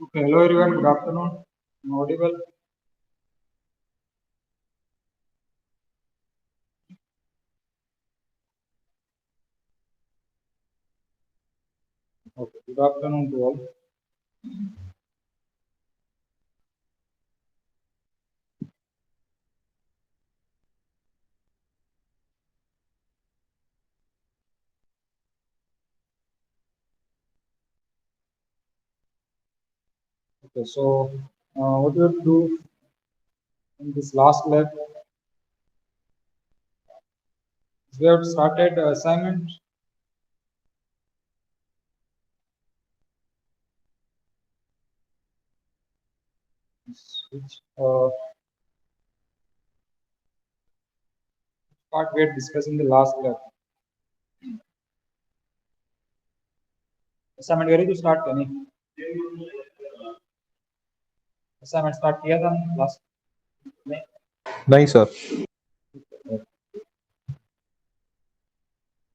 Okay, hello everyone, good afternoon. I'm audible. Okay, good afternoon to all. Okay, so what we have to do in this last lab is we have started assignment. Which part we had discussed in the last lab. Assignment ready to start नहीं? Assignment start किया था last नहीं? नहीं sir.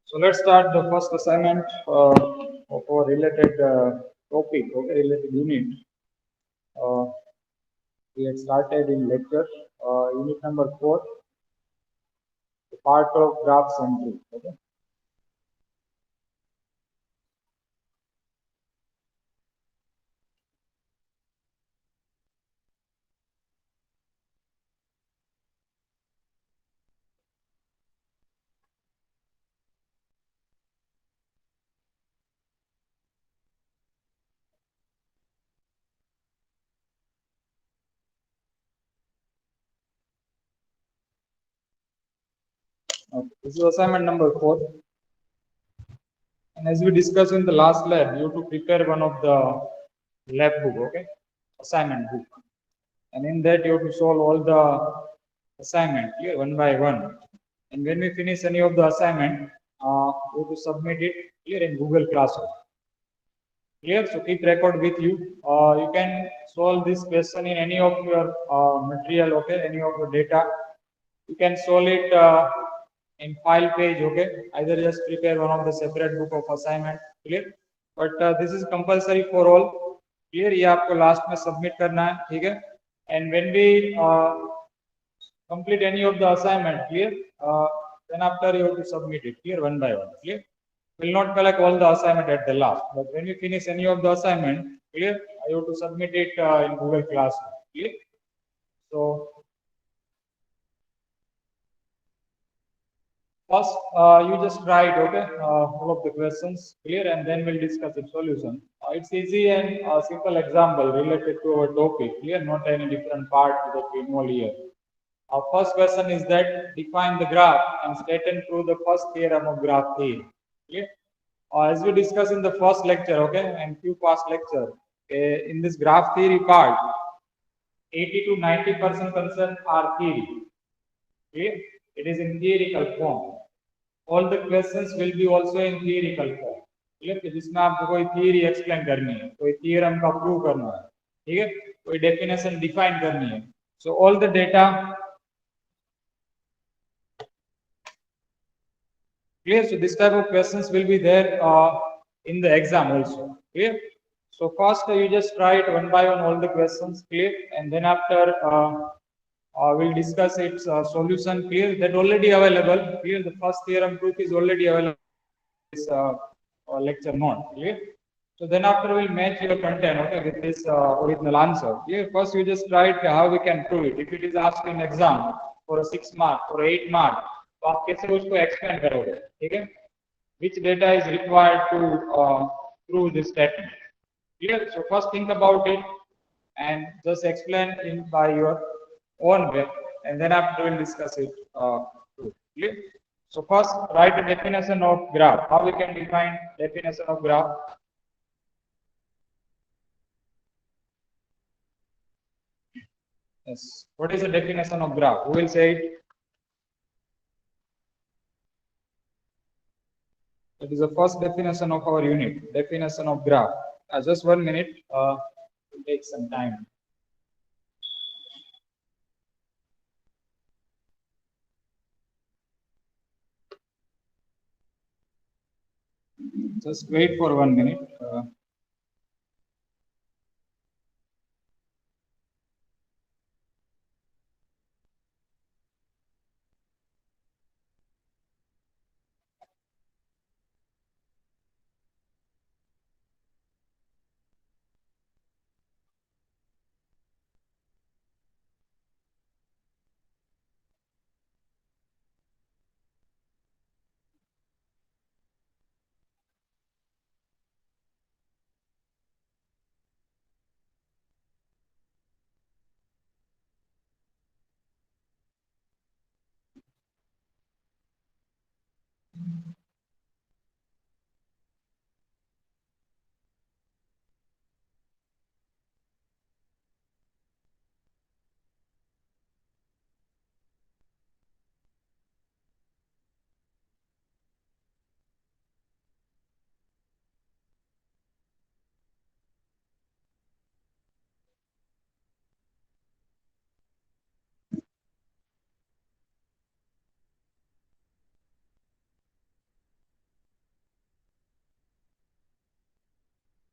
So let's start the first assignment of our related topic, okay, related unit. We had started in lecture unit number 4, the part of graph entry. Okay. Okay. This is assignment number 4. And as we discussed in the last lab, you have to prepare one of the lab book, okay? Assignment book. And in that you have to solve all the assignment here one by one. And when we finish any of the assignment, you have to submit it here in Google Classroom. Clear? So keep record with you. You can solve this question in any of your material, okay? Any of your data. You can solve it in file page, okay? Either just prepare one of the separate book of assignment, clear? But this is compulsory for all. Clear? ये आपको last में submit करना है, ठीक है? And when we complete any of the assignment, clear? Then after you have to submit it, clear? One by one, clear? Will not collect all the assignment at the last, but when you finish any of the assignment, clear? You have to submit it in Google Classroom, clear? So first, you just write, okay, all of the questions, clear, and then we'll discuss the solution. It's easy and simple example related to our topic, clear, not any different part that we involve here. Our first question is that define the graph and state and prove the first theorem of graph theory. Clear? As we discussed in the first lecture, okay, and few past lecture, in this graph theory part, 80 to 90% concern are theory. Okay? It is in theoretical form. All the questions will be also in theoretical form. ठीक है जिसमें आपको कोई theory explain करनी है कोई theorem का prove करना है ठीक है कोई definition define करनी है so all the data clear so this type of questions will be there in the exam also clear so first you just write one by one all the questions clear and then after we'll discuss its solution clear that already available clear the first theorem proof is already available in this lecture note clear so then after we'll match your content okay with this original answer clear first you just write how we can prove it if it is asked in exam for a 6 mark or 8 mark तो आप कैसे उसको explain करोगे ठीक है which data is required to prove this statement clear so first think about it and just explain in by your own way and then after we'll discuss it clear so first write the definition of graph how we can define definition of graph yes what is the definition of graph who will say it it is the first definition of our unit definition of graph just 1 minute will take some time just wait for 1 minute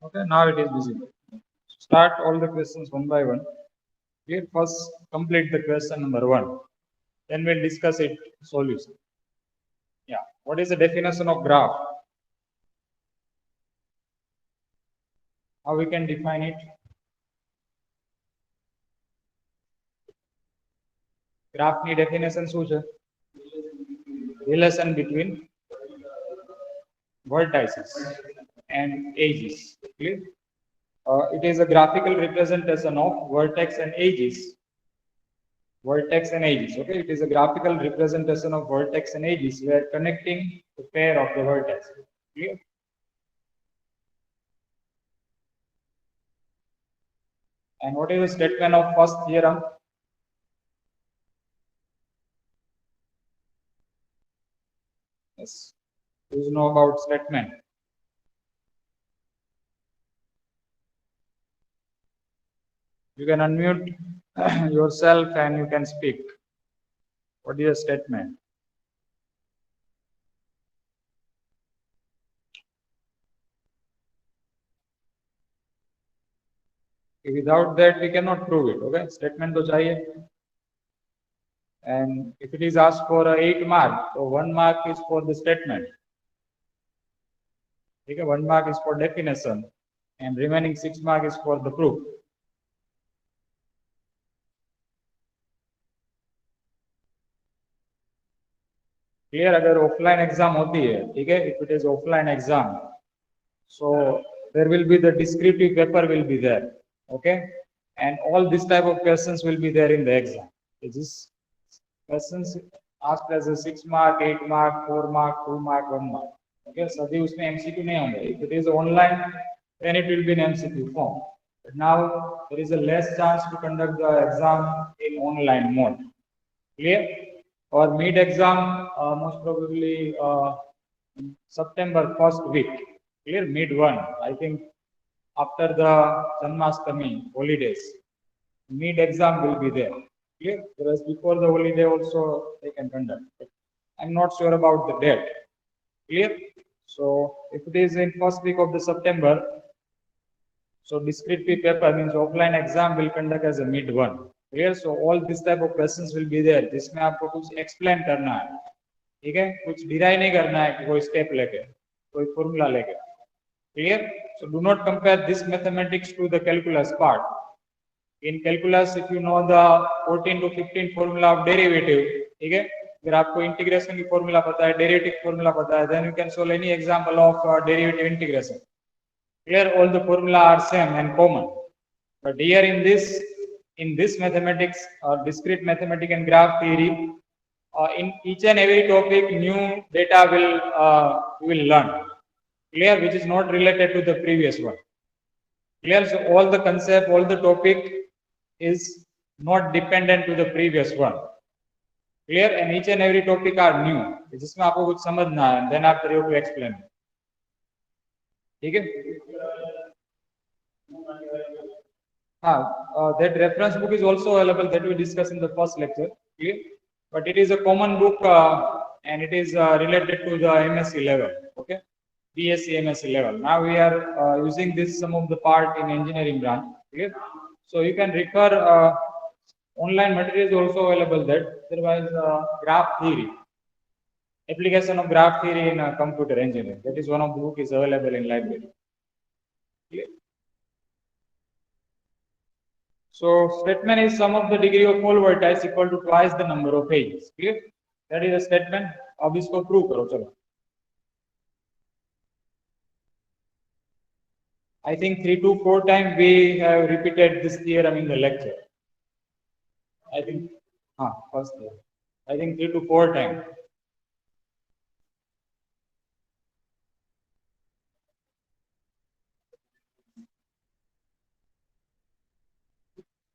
Okay, now it is visible. Start all the questions one by one. Here, first complete the question number 1. Then we'll discuss it solution. Yeah. What is the definition of graph? How we can define it? Graph ની definition શું છે? Relation between vertices and edges. Clear? It is a graphical representation of vertex and edges. Vertex and edges. Okay, it is a graphical representation of vertex and edges where connecting the pair of the vertices. Clear? And what is the statement of first theorem? Yes. Do you know about statement? You can unmute yourself and you can speak. What is the statement? Without that, we cannot prove it. Okay, statement to chahiye. And if it is asked for 8 mark, so 1 mark is for the statement. Okay, 1 mark is for definition, and remaining 6 mark is for the proof. Clear? अगर offline exam होती है, ठीक है? If it is offline exam, so there will be the descriptive paper will be there. Okay, and all this type of questions will be there in the exam. This questions asked as a 6 mark, 8 mark, 4 mark, 2 mark, 1 mark. Okay, सभी उसमें MCQ नहीं होंगे. If it is online, then it will be in MCQ form. But now there is a less chance to conduct the exam in online mode. Clear? Or mid exam most probably September first week. Clear? Mid one. I think after the Janmashtami holidays, mid exam will be there. Clear? Whereas before the holiday also they can conduct. I'm not sure about the date. Clear? So if it is in first week of the September, so descriptive paper means offline exam will conduct as a mid one. Clear? So all this type of questions will be there. जिसमें आपको कुछ explain करना है, ठीक है? कुछ derive नहीं करना है कि कोई step लेके, कोई formula लेके. Clear? So do not compare this mathematics to the calculus part. In calculus, if you know the 14 to 15 formula of derivative, ठीक है? अगर आपको integration की formula पता है, derivative formula पता है, then you can solve any example of derivative integration. Clear? All the formula are same and common. But here in this mathematics, discrete mathematics and graph theory, in each and every topic, new data will learn. Clear? Which is not related to the previous one. Clear? So all the concept, all the topic is not dependent to the previous one. Clear? And each and every topic are new. जिसमें आपको कुछ समझना है, then after you have to explain. ठीक है? That reference book is also available that we discussed in the first lecture. Clear? But it is a common book and it is related to the MSc level. Okay, BSc MSc level. Now we are using this some of the part in engineering branch. Clear? So you can refer online materials also available there. Otherwise, graph theory, application of graph theory in computer engineering. That is one of the book is available in library. Clear? So statement is sum of the degree of all vertices equal to twice the number of edges. Clear? That is a statement. अब इसको prove करो चलो. I think 3 to 4 times we have repeated this theorem in the lecture. I think first year. I think 3 to 4 times.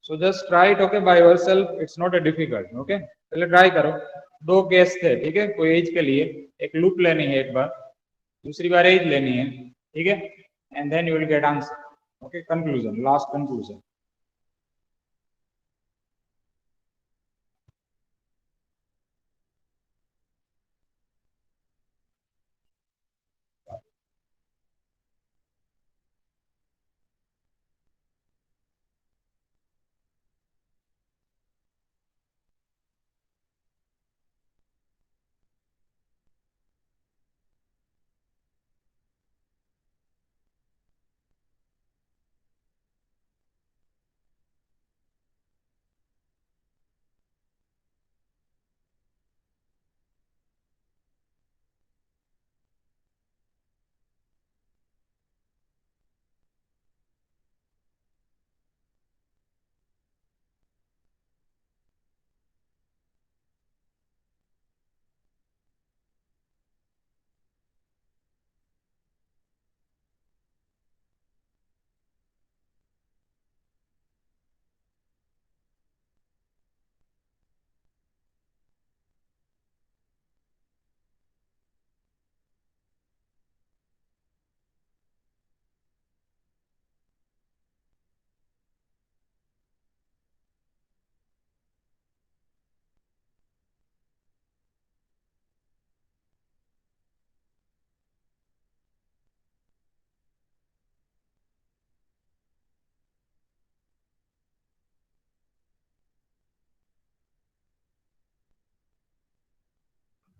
So just try it, okay, by yourself. It's not a difficult, okay. पहले try करो. 2 case थे, ठीक है? कोई as के लिए एक loop लेनी है एक बार, दूसरी बार एज लेनी है, ठीक है? And then you will get answer. Okay, conclusion, last conclusion.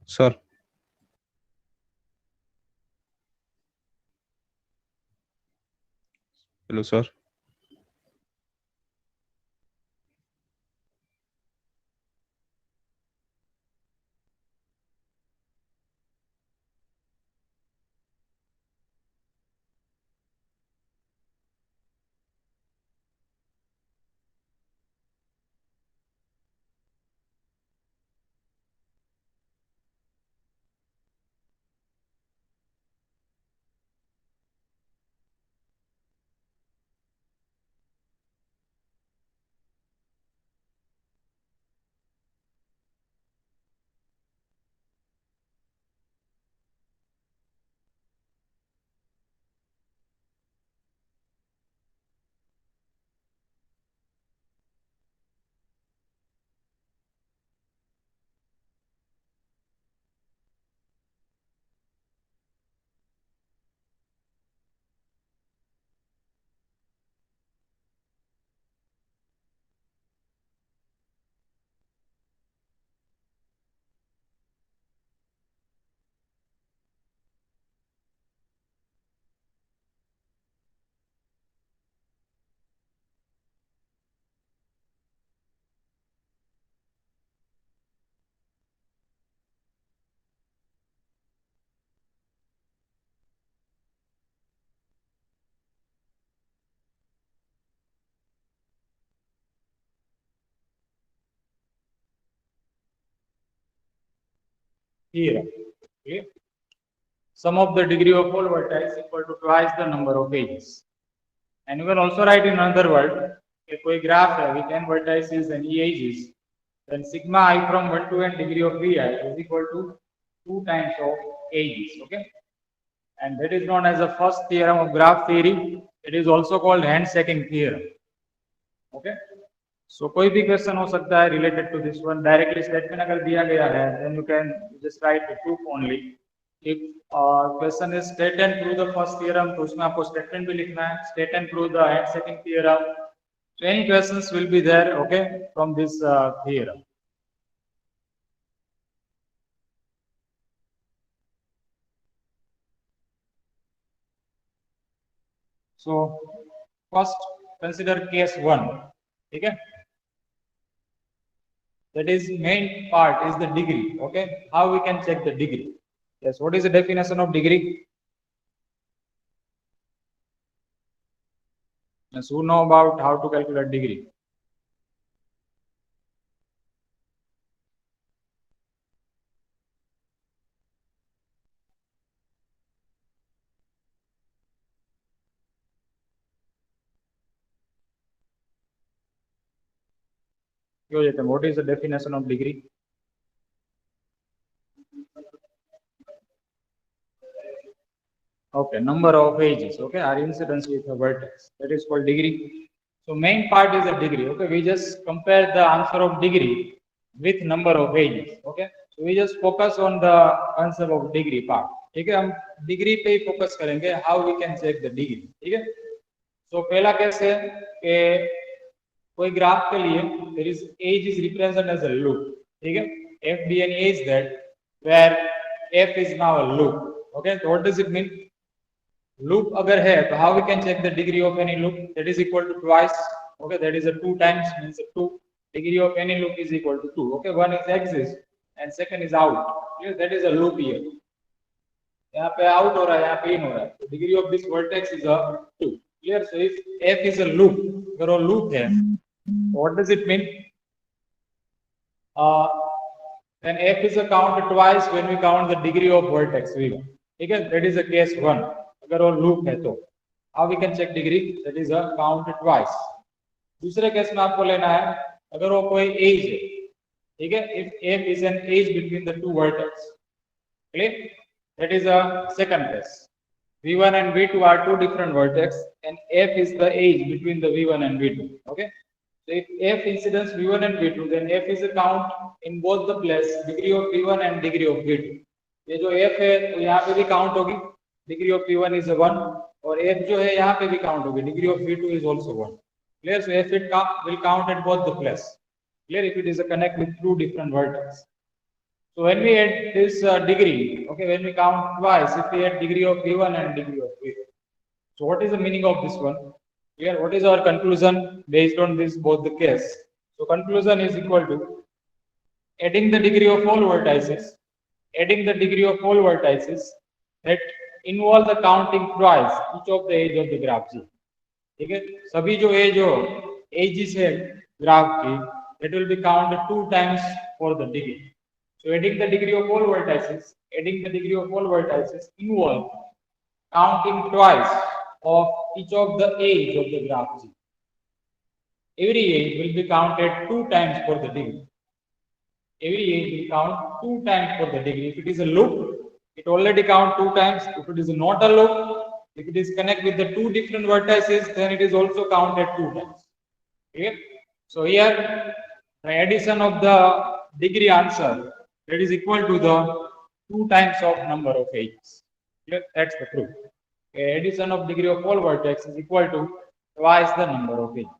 Sir. Hello, sir. Here, okay. Sum of the degree of all vertices equal to twice the number of edges. And you can also write in another word, if we graph with n vertices and e edges, then sigma I from 1 to n degree of vi is equal to 2 times of edges. Okay, and that is known as the first theorem of graph theory. It is also called hand-shaking theorem. Okay, so कोई भी question हो सकता है related to this one. Directly statement अगर दिया गया है then you can just write the proof only. If question is state and prove the first theorem, तो उसमें आपको स्टेटमेंट भी लिखना है, state and prove the second theorem. So any questions will be there, okay, from this theorem. So first consider case 1. Okay, that is main part is the degree. Okay, how we can check the degree? Yes, what is the definition of degree? Yes, who know about how to calculate degree? What is the definition of degree? Okay, number of edges, okay, are incidence with a vertex. That is called degree. So main part is a degree. Okay, we just compare the answer of degree with number of edges. Okay, so we just focus on the concept of degree part. ठीक है, हम degree पे ही focus करेंगे, how we can check the degree. ठीक है, सो पहला case है कि कोई ग्राफ के लिए there is edge is represented as a loop. ठीक है, F B N is that where F is now a loop. Okay, so what does it mean? Loop अगर है तो how we can check the degree of any loop? That is equal to twice. Okay, that is a 2 times means 2. Degree of any loop is equal to 2. Okay, one is exist and second is out. That is a loop here. यहाँ पे out हो रहा है, यहाँ पे इन हो रहा है. तो degree of this vertex is a 2. Clear? So if f is a loop, अगर वो लूप है, what does it mean? then f is a count twice when we count the degree of vertex v1. ठीक है, that is a case 1. अगर वो loop है तो how we can check degree? That is a count twice. दूसरे case में आपको लेना है अगर वो कोई एज है. ठीक है, if f is an edge between the two vertex. Clear? That is a second case. v1 and v2 are two different vertex and f is the edge between the v1 and v2. Okay, so if f incidence v1 and v2, then f is a count in both the place degree of v1 and degree of v2. ये जो f है तो यहाँ पे भी count होगी, degree of v1 is 1, और f जो है यहाँ पे भी काउंट होगी, degree of v2 is also 1. Clear? So f will count at both the place. Clear? If it is a connect with two different vertex. So when we add this degree, okay, when we count twice, if we add degree of V1 and degree of V2. So what is the meaning of this one? Here, what is our conclusion based on this both the case? So conclusion is equal to adding the degree of all vertices, adding the degree of all vertices that involve the counting twice each of the edge of the graph G. ठीक है, सभी जो as हो edges है graph की that will be counted 2 times for the degree. So adding the degree of all vertices involve counting twice of each of the edge of the graph G. Every edge will be counted 2 times for the degree. Every edge will count 2 times for the degree. If it is a loop, it already count 2 times. If it is not a loop, if it is connect with the two different vertices, then it is also counted 2 times. Okay? So here, the addition of the degree answer that is equal to the 2 times of number of edges. Here, that's the proof. Okay, addition of degree of all vertex is equal to twice the number of edges.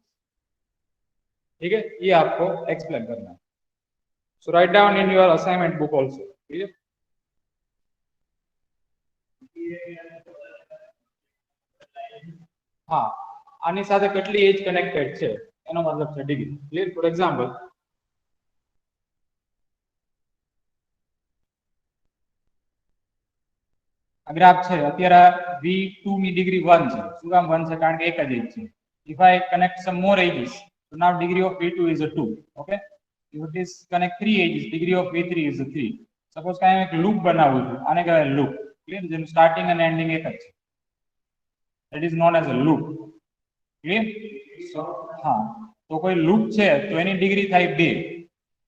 ठीक है, ये आपको explain करना है. So write down in your assignment book also. ठीक है. હા, આની સાથે કેટલી એજ કનેક્ટેડ છે એનો મતલબ છે degree. Clear? For example, graph છે અત્યારે V2 ની ડિગ્રી 1 છે. શું કામ 1 છે? કારણ કે એક જ એજ છે. If I connect some more edges, so now degree of V2 is a 2. Okay? If it is connect 3 edges, degree of V3 is a 3. Suppose કાંઈ એક લૂપ બનાવવું છે, આને કહેવાય લૂપ. ક્લિયર? જેનું સ્ટાર્ટિંગ અને એન્ડિંગ એક જ છે. That is known as a loop. Clear? So હા, તો કોઈ લૂપ છે તો એની ડિગ્રી થાય 2,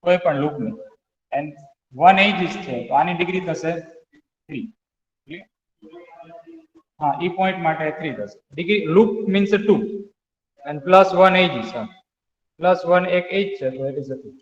કોઈ પણ લૂપની. એન્ડ 1 એજીસ છે તો આની ડિગ્રી થશે 3. ક્લિયર? હા, ઈ પોઈન્ટ માટે 3 થશે. Degree loop means 2 and plus 1 edges. Plus 1 એક એજ છે તો it is a 2.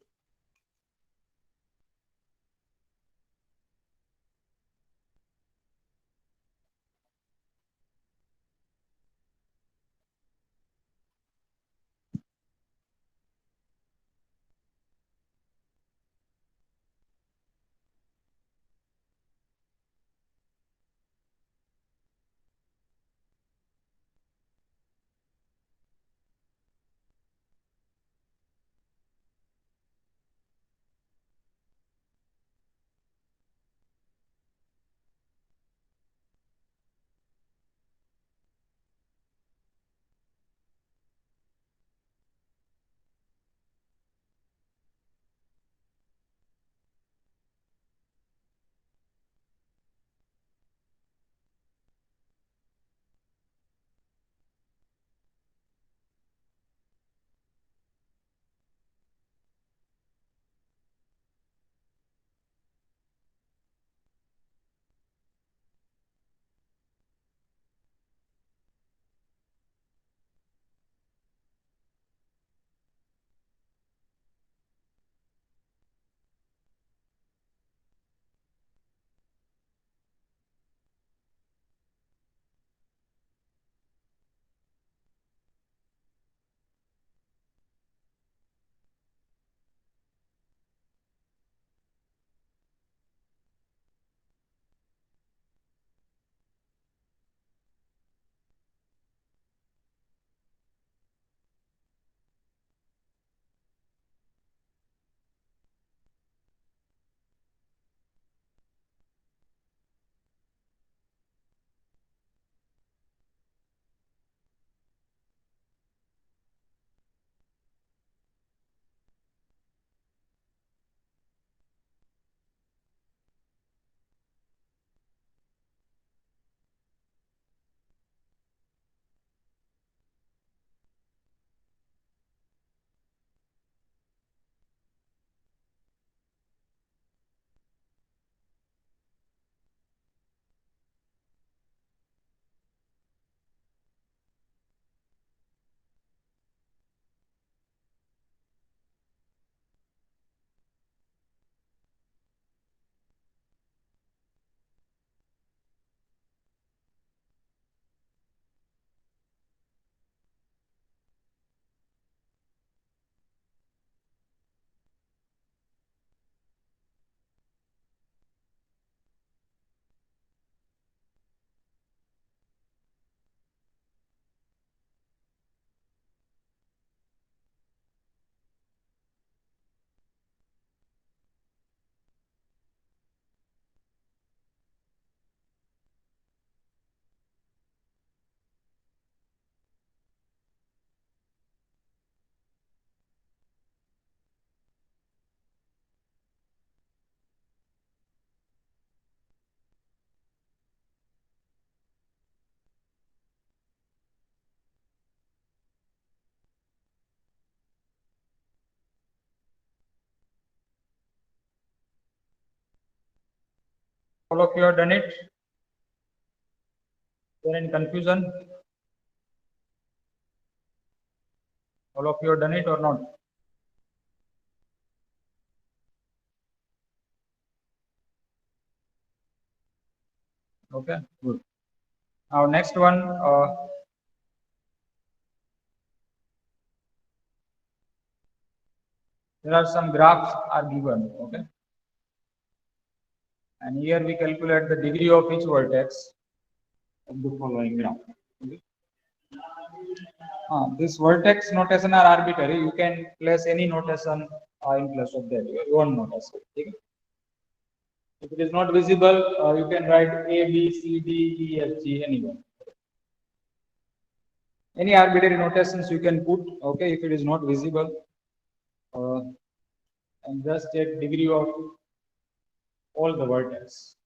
All of you have done it? Is there any confusion? All of you have done it or not? Okay, good. Now next one, there are some graphs are given, okay? And here we calculate the degree of each vertex of the following graph. Okay? This vertex notation are arbitrary. You can place any notation in place of that, your own notation. Okay? If it is not visible, you can write A, B, C, D, E, F, G, anyone. Any arbitrary notations you can put, okay, if it is not visible. And just take degree of all the vertex.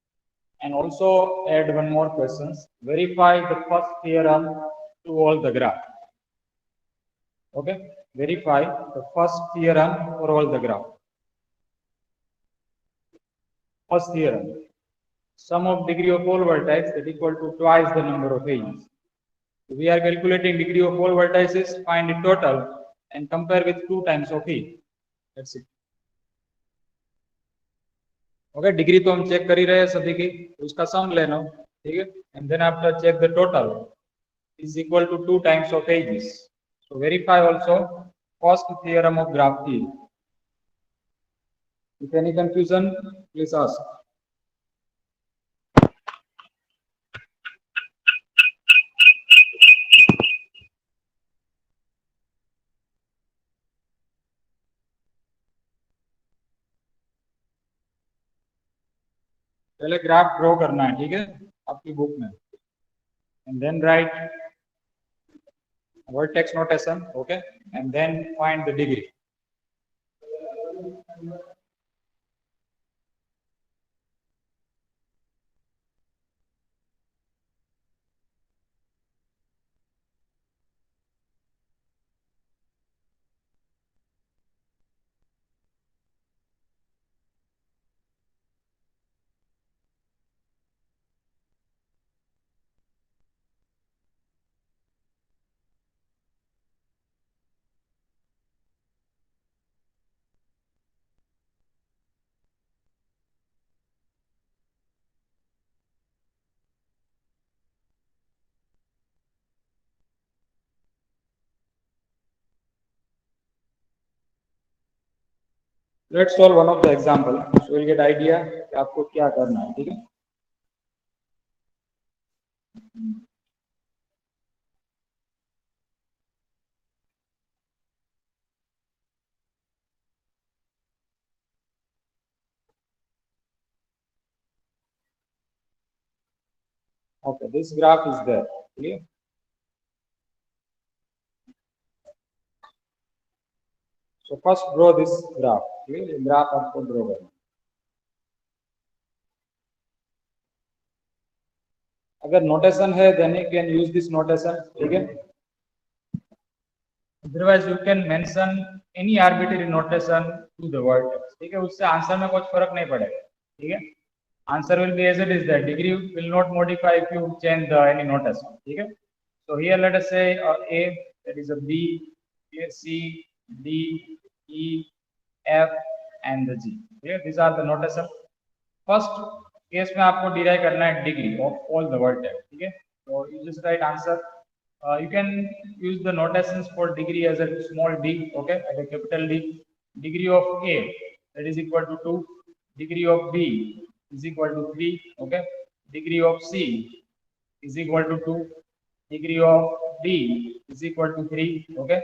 And also add one more questions. Verify the first theorem to all the graph. Okay, verify the first theorem for all the graph. First theorem. Sum of degree of all vertices is equal to twice the number of edges. We are calculating degree of all vertices, find the total and compare with 2 times of e. That's it. Okay degree तो हम check कर ही रहे हैं सभी की, उसका सम लेना, ठीक है, and then after check the total is equal to 2 times of edges. So verify also first theorem of graph E. If any confusion, please ask. पहले ग्राफ ड्रॉ करना है, ठीक है, आपकी बुक में, and then write vertex notation, okay, and then find the degree. Let's solve one of the example, so we'll get idea कि आपको क्या करना है, ठीक है. Okay, this graph is there, clear? So first draw this graph, clear? Graph आपको draw करना. अगर नोटेशन है then you can use this notation, ठीक है. Otherwise you can mention any arbitrary notation to the vertex, ठीक है, उससे answer में कुछ फर्क नहीं पड़ेगा, ठीक है. Answer will be as it is there. Degree will not modify if you change any notation, ठीक है. So here let us say A, that is a B, C, D, E, F and the G. Okay, these are the notation. First case में आपको derive करना है degree of all the vertex, ठीक है. So you just write answer. You can use the notations for degree as a small d, okay, as a capital D. Degree of A, that is equal to 2. Degree of B is equal to 3, okay. Degree of C is equal to 2. Degree of D is equal to 3, okay.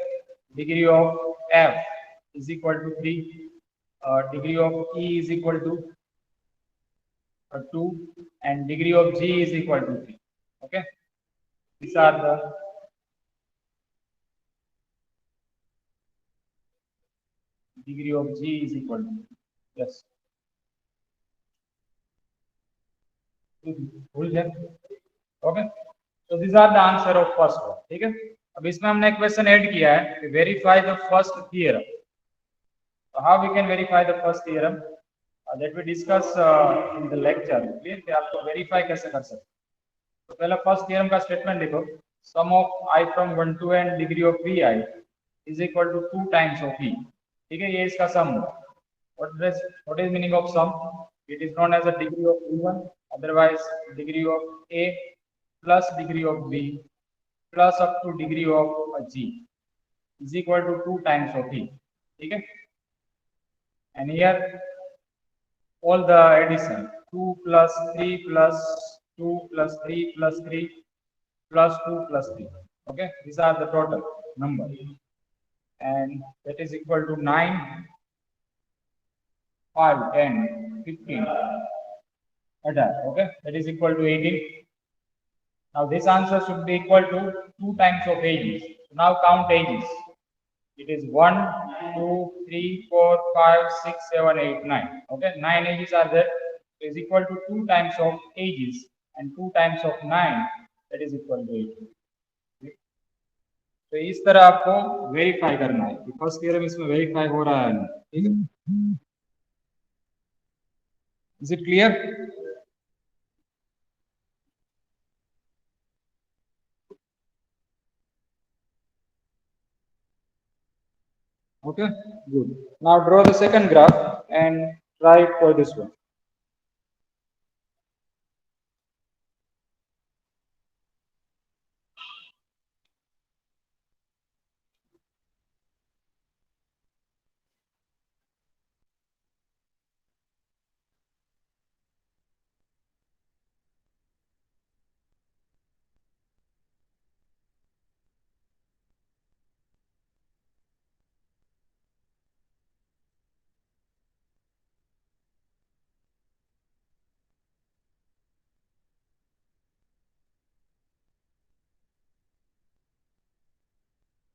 Degree of F is equal to 3. Degree of E is equal to 2, and degree of G is equal to 3, okay. These are the degree of G is equal to, yes. भूल जाए, okay. So these are the answer of first one, ठीक है. अब इसमें हमने एक question add किया है, verify the first theorem. So how we can verify the first theorem? that we discuss in the lecture. Clear कि आपको वेरीफाई कैसे कर सकते हैं. तो पहला फर्स्ट थ्योरम का स्टेटमेंट लिखो. Sum of I from 1 to n degree of vi is equal to 2 times of v. ठीक है, ये इसका सम हुआ. what is meaning of sum? It is known as a degree of v1, otherwise degree of a plus degree of b plus up to degree of g is equal to 2 times of v. ठीक है, and here all the addition 2 plus 3 plus 2 plus 3 plus 3 plus 2 plus 3. Okay, these are the total number, and that is equal to 9, 5, 10, 15, 18. Okay, that is equal to 18. Now this answer should be equal to 2 times of ages. So now count ages. It is 1, 2, 3, 4, 5, 6, 7, 8, 9. Okay, 9 ages are there. So is equal to 2 times of ages, and 2 times of 9, that is equal to 8. तो इस तरह आपको verify करना है कि first theorem इसमें verify हो रहा है. ठीक है, is it clear? Okay, good. Now draw the second graph and try it for this one.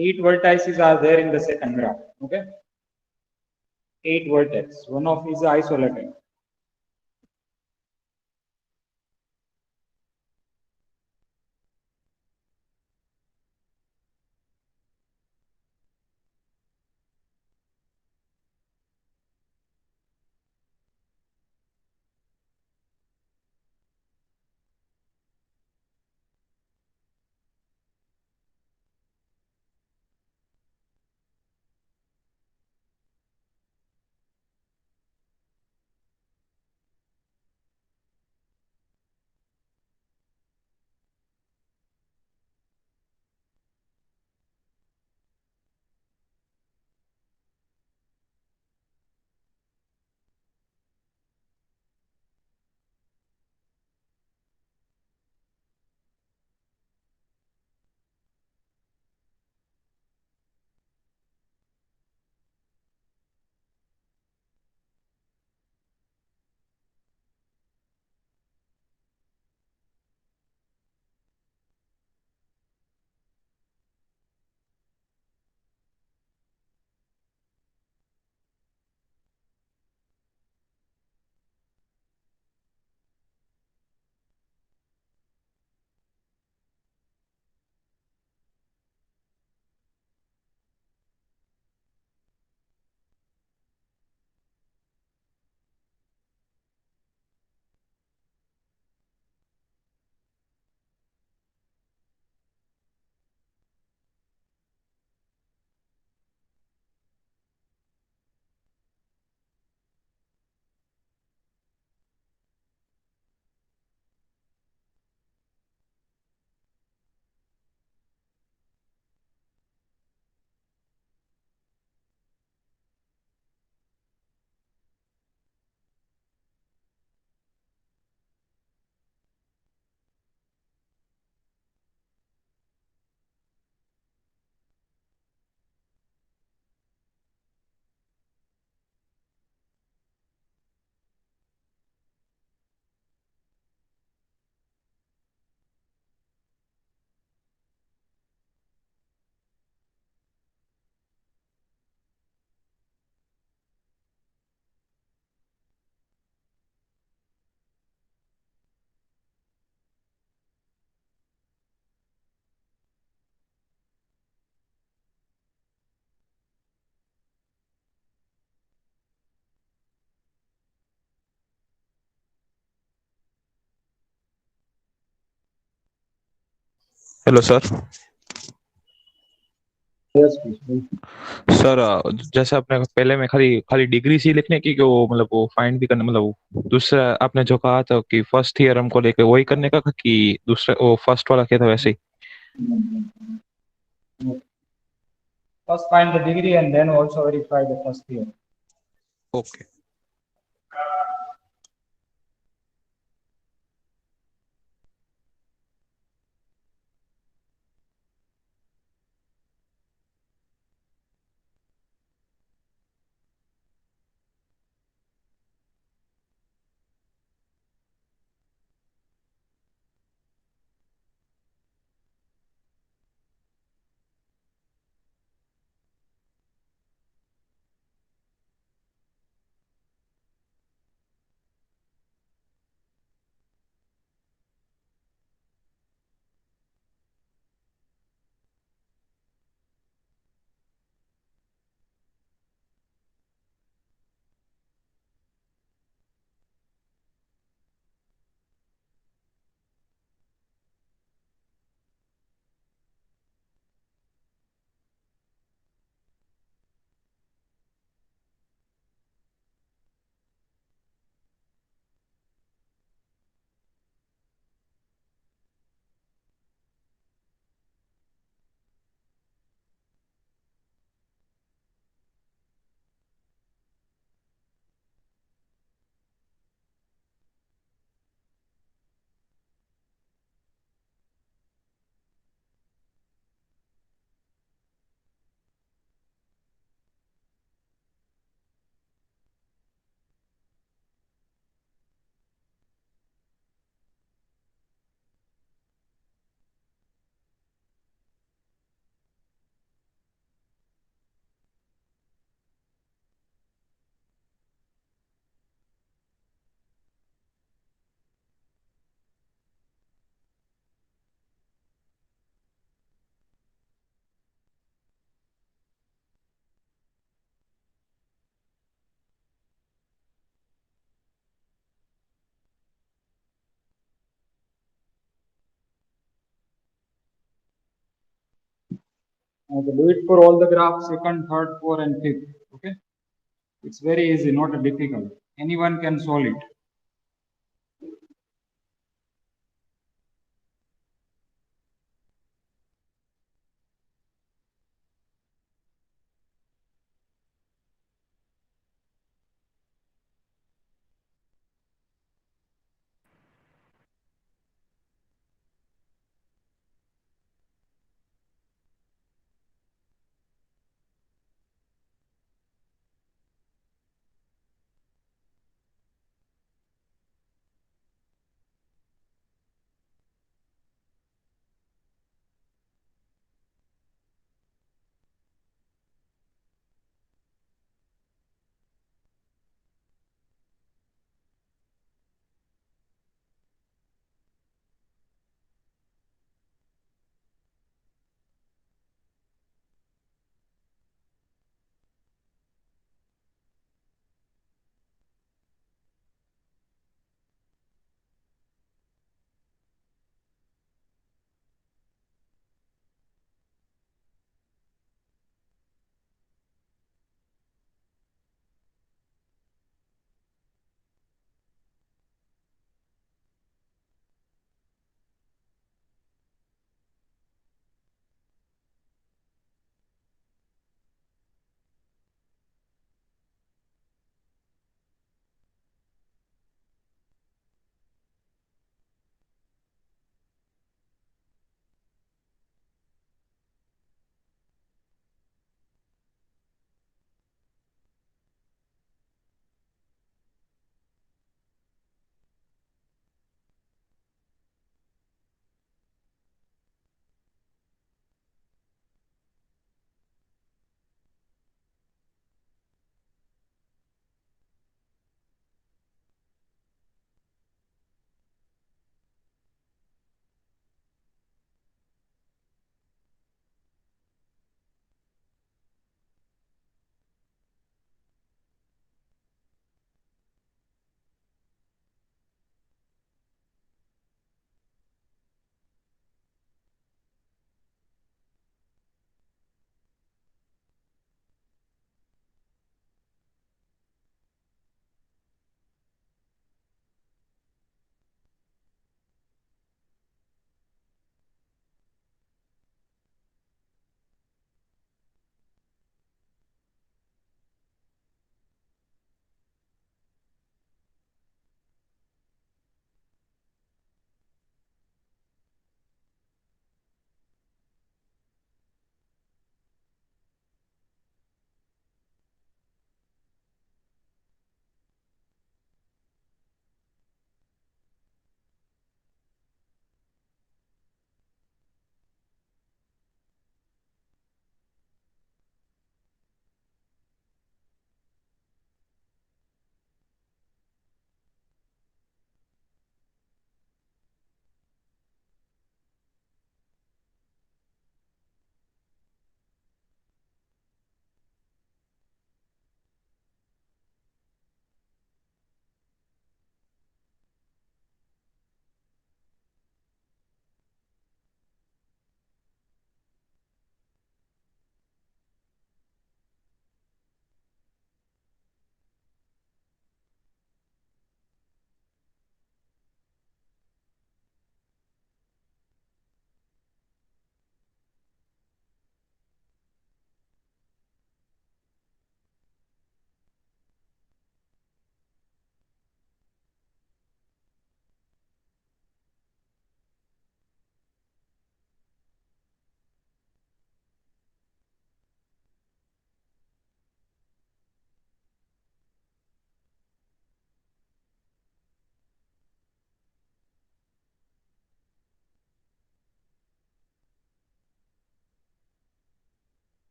8 vertices are there in the second graph. Okay, 8 vertex. One of is isolated. Hello sir. Yes, please. Sir जैसे आपने पहले में खाली खाली degree C लिखने की कि वो मतलब वो फाइंड भी करना मतलब वो दूसरा आपने जो कहा था कि फर्स्ट ईयर हमको लेके वही करने का कि दूसरा वो फर्स्ट वाला क्या था वैसे ही। First find the degree and then also verify the first year. Okay. Do it for all the graphs, second, third, fourth, and fifth. Okay, it's very easy, not difficult. Anyone can solve it.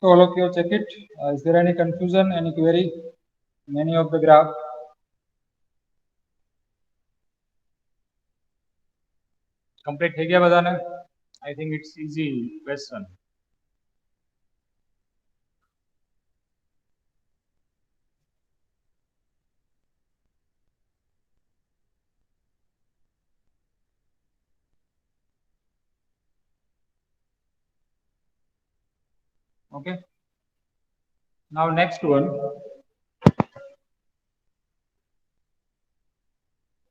So all of you check it. Is there any confusion, any query in any of the graph? Complete है क्या बताना? I think it's easy question. Okay. Now next one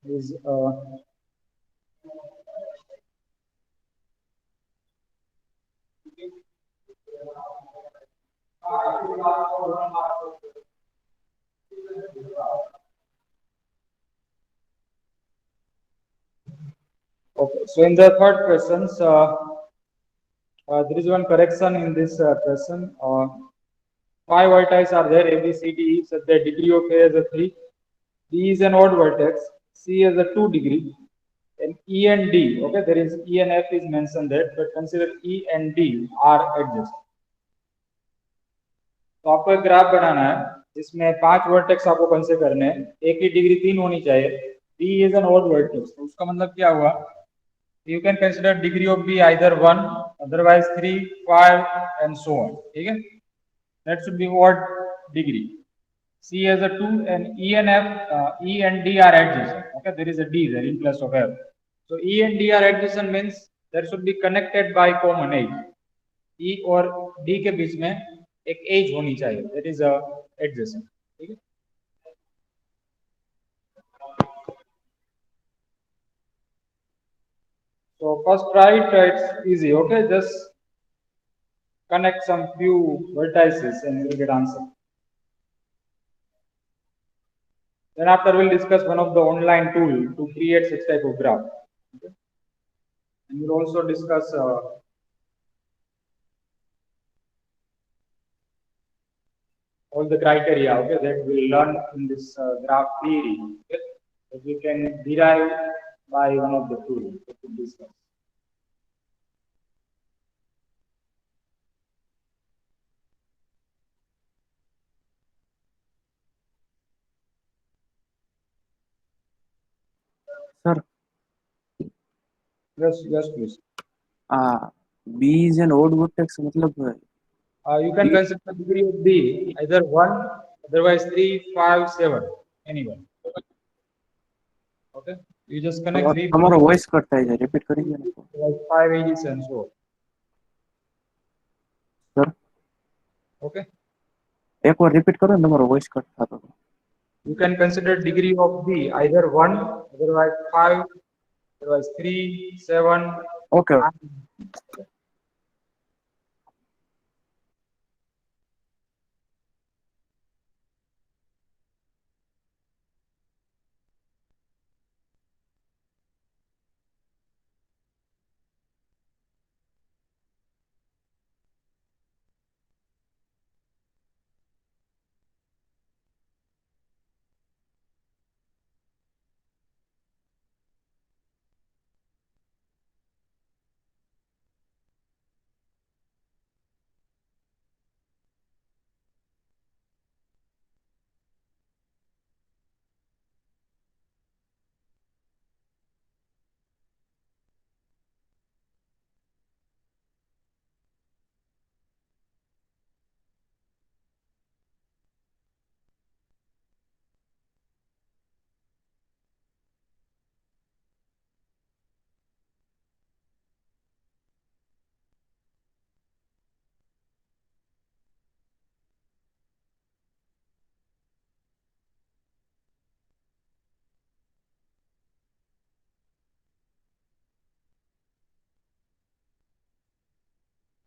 is okay. So in the third questions, there is one correction in this question. Five vertices are there, A, B, C, D, E, such that degree of A is a 3. D is an odd vertex, C is a 2 degree, and E and D, okay, there is E and F is mentioned there, but consider E and D are adjacent. तो आपको एक graph बनाना है जिसमें 5 vertex आपको consider करने हैं, ए की degree 3 होनी चाहिए, D is an odd vertex, तो उसका मतलब क्या हुआ? You can consider degree of B either 1, otherwise 3, 5 and so on. ठीक है? That should be odd degree. C has a 2 and E and F, E and D are adjacent. Okay, there is a D there in place of F. So E and D are adjacent means there should be connected by common edge. E और D के बीच में एक edge होनी चाहिए. That is a adjacent. ठीक है? So first try it. It's easy. Okay, just connect some few vertices and you will get answer. Then after we'll discuss one of the online tool to create such type of graph. Okay? And we'll also discuss all the criteria, okay, that we learn in this graph theory, okay, that we can derive by one of the tools that we discuss. Sir, Yes, please. B is an odd vertex, मतलब You can consider the degree of B either 1, otherwise 3, 5, 7, anyone. Okay, you just connect 3, તમારો voice cut થાય છે, repeat કરી દો ને. 5 edges and so on. Sir, Okay, એકવાર repeat કરો ને, તમારો વોઇસ કટ થતો હતો. you can consider degree of B either 1, otherwise 5, otherwise 3, 7. Okay.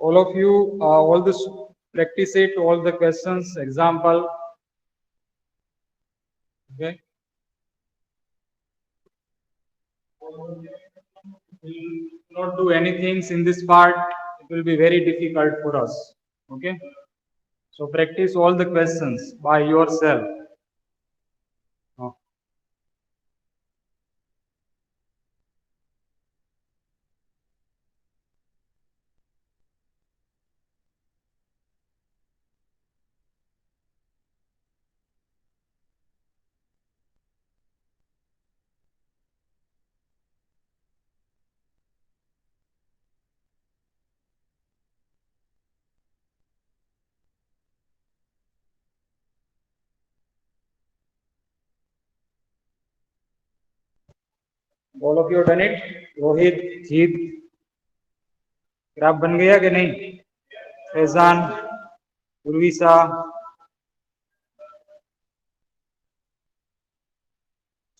All of you, all this practice it, all the questions, example. Okay. Will not do anything in this part. It will be very difficult for us. Okay. So practice all the questions by yourself. Oh. All of you have done it? Rohit, Jeet, graph बन गया कि नहीं? फैजान, उर्विसा,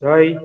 जय,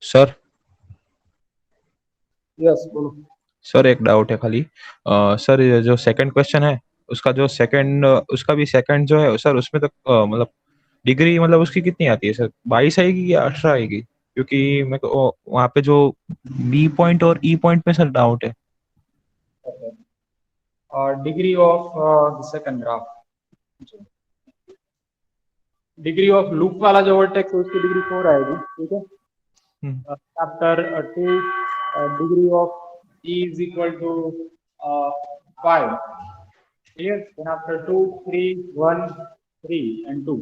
sir yes बोलो। Sir एक doubt है खाली। Sir ये जो सेकंड क्वेश्चन है उसका जो सेकंड उसका भी सेकंड जो है सर उसमें तो मतलब डिग्री मतलब उसकी कितनी आती है सर, 22 आएगी या 18 आएगी? क्योंकि मेरे को वहाँ पे जो बी पॉइंट और ई पॉइंट में सर डाउट है। Degree of the second graph, degree of loop वाला जो वर्टेक्स है उसकी डिग्री 4 आएगी, ठीक है। After 2 degree of e is equal to 5, here then after 2 3 1 3 and 2,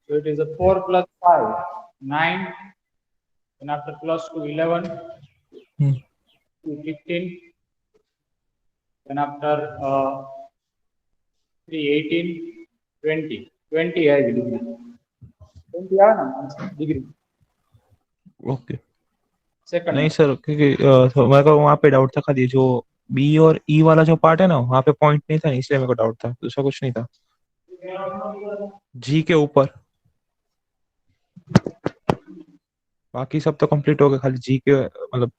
so it is a 4 plus 5 9, then after plus 2 11 to 15, then after 3 18 20 20 है degree, 20 आया ना डिग्री ओके। सेकंड नहीं सर क्योंकि तो मेरे को वहाँ पे डाउट था खाली, जो बी और ई वाला जो पार्ट है ना वहाँ पे पॉइंट नहीं था, इसलिए मेरे को डाउट था, दूसरा कुछ नहीं था। जी के ऊपर बाकी सब तो कंप्लीट हो गया, खाली जी के मतलब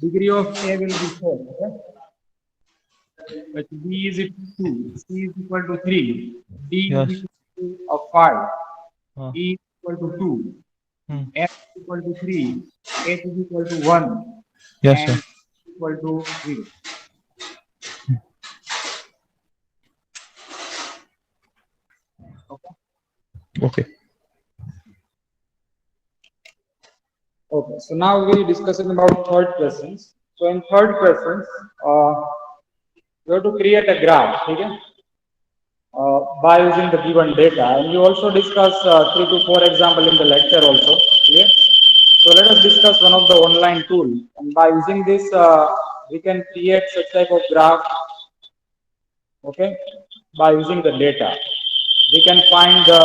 degree of A will be 4, okay? But B is equal to 2, C is equal to 3, D Yes. is equal to 5, हाँ E is equal to 2, hmm F is equal to 3, H is equal to 1, yes and sir equal to 0. Okay. Okay. Okay. So now we discussing about third questions. So in third questions, you have to create a graph, okay? By using the given data, and we also discuss 3 to 4 example in the lecture also, clear? So let us discuss one of the online tool, and by using this we can create such type of graph, okay, by using the data. We can find the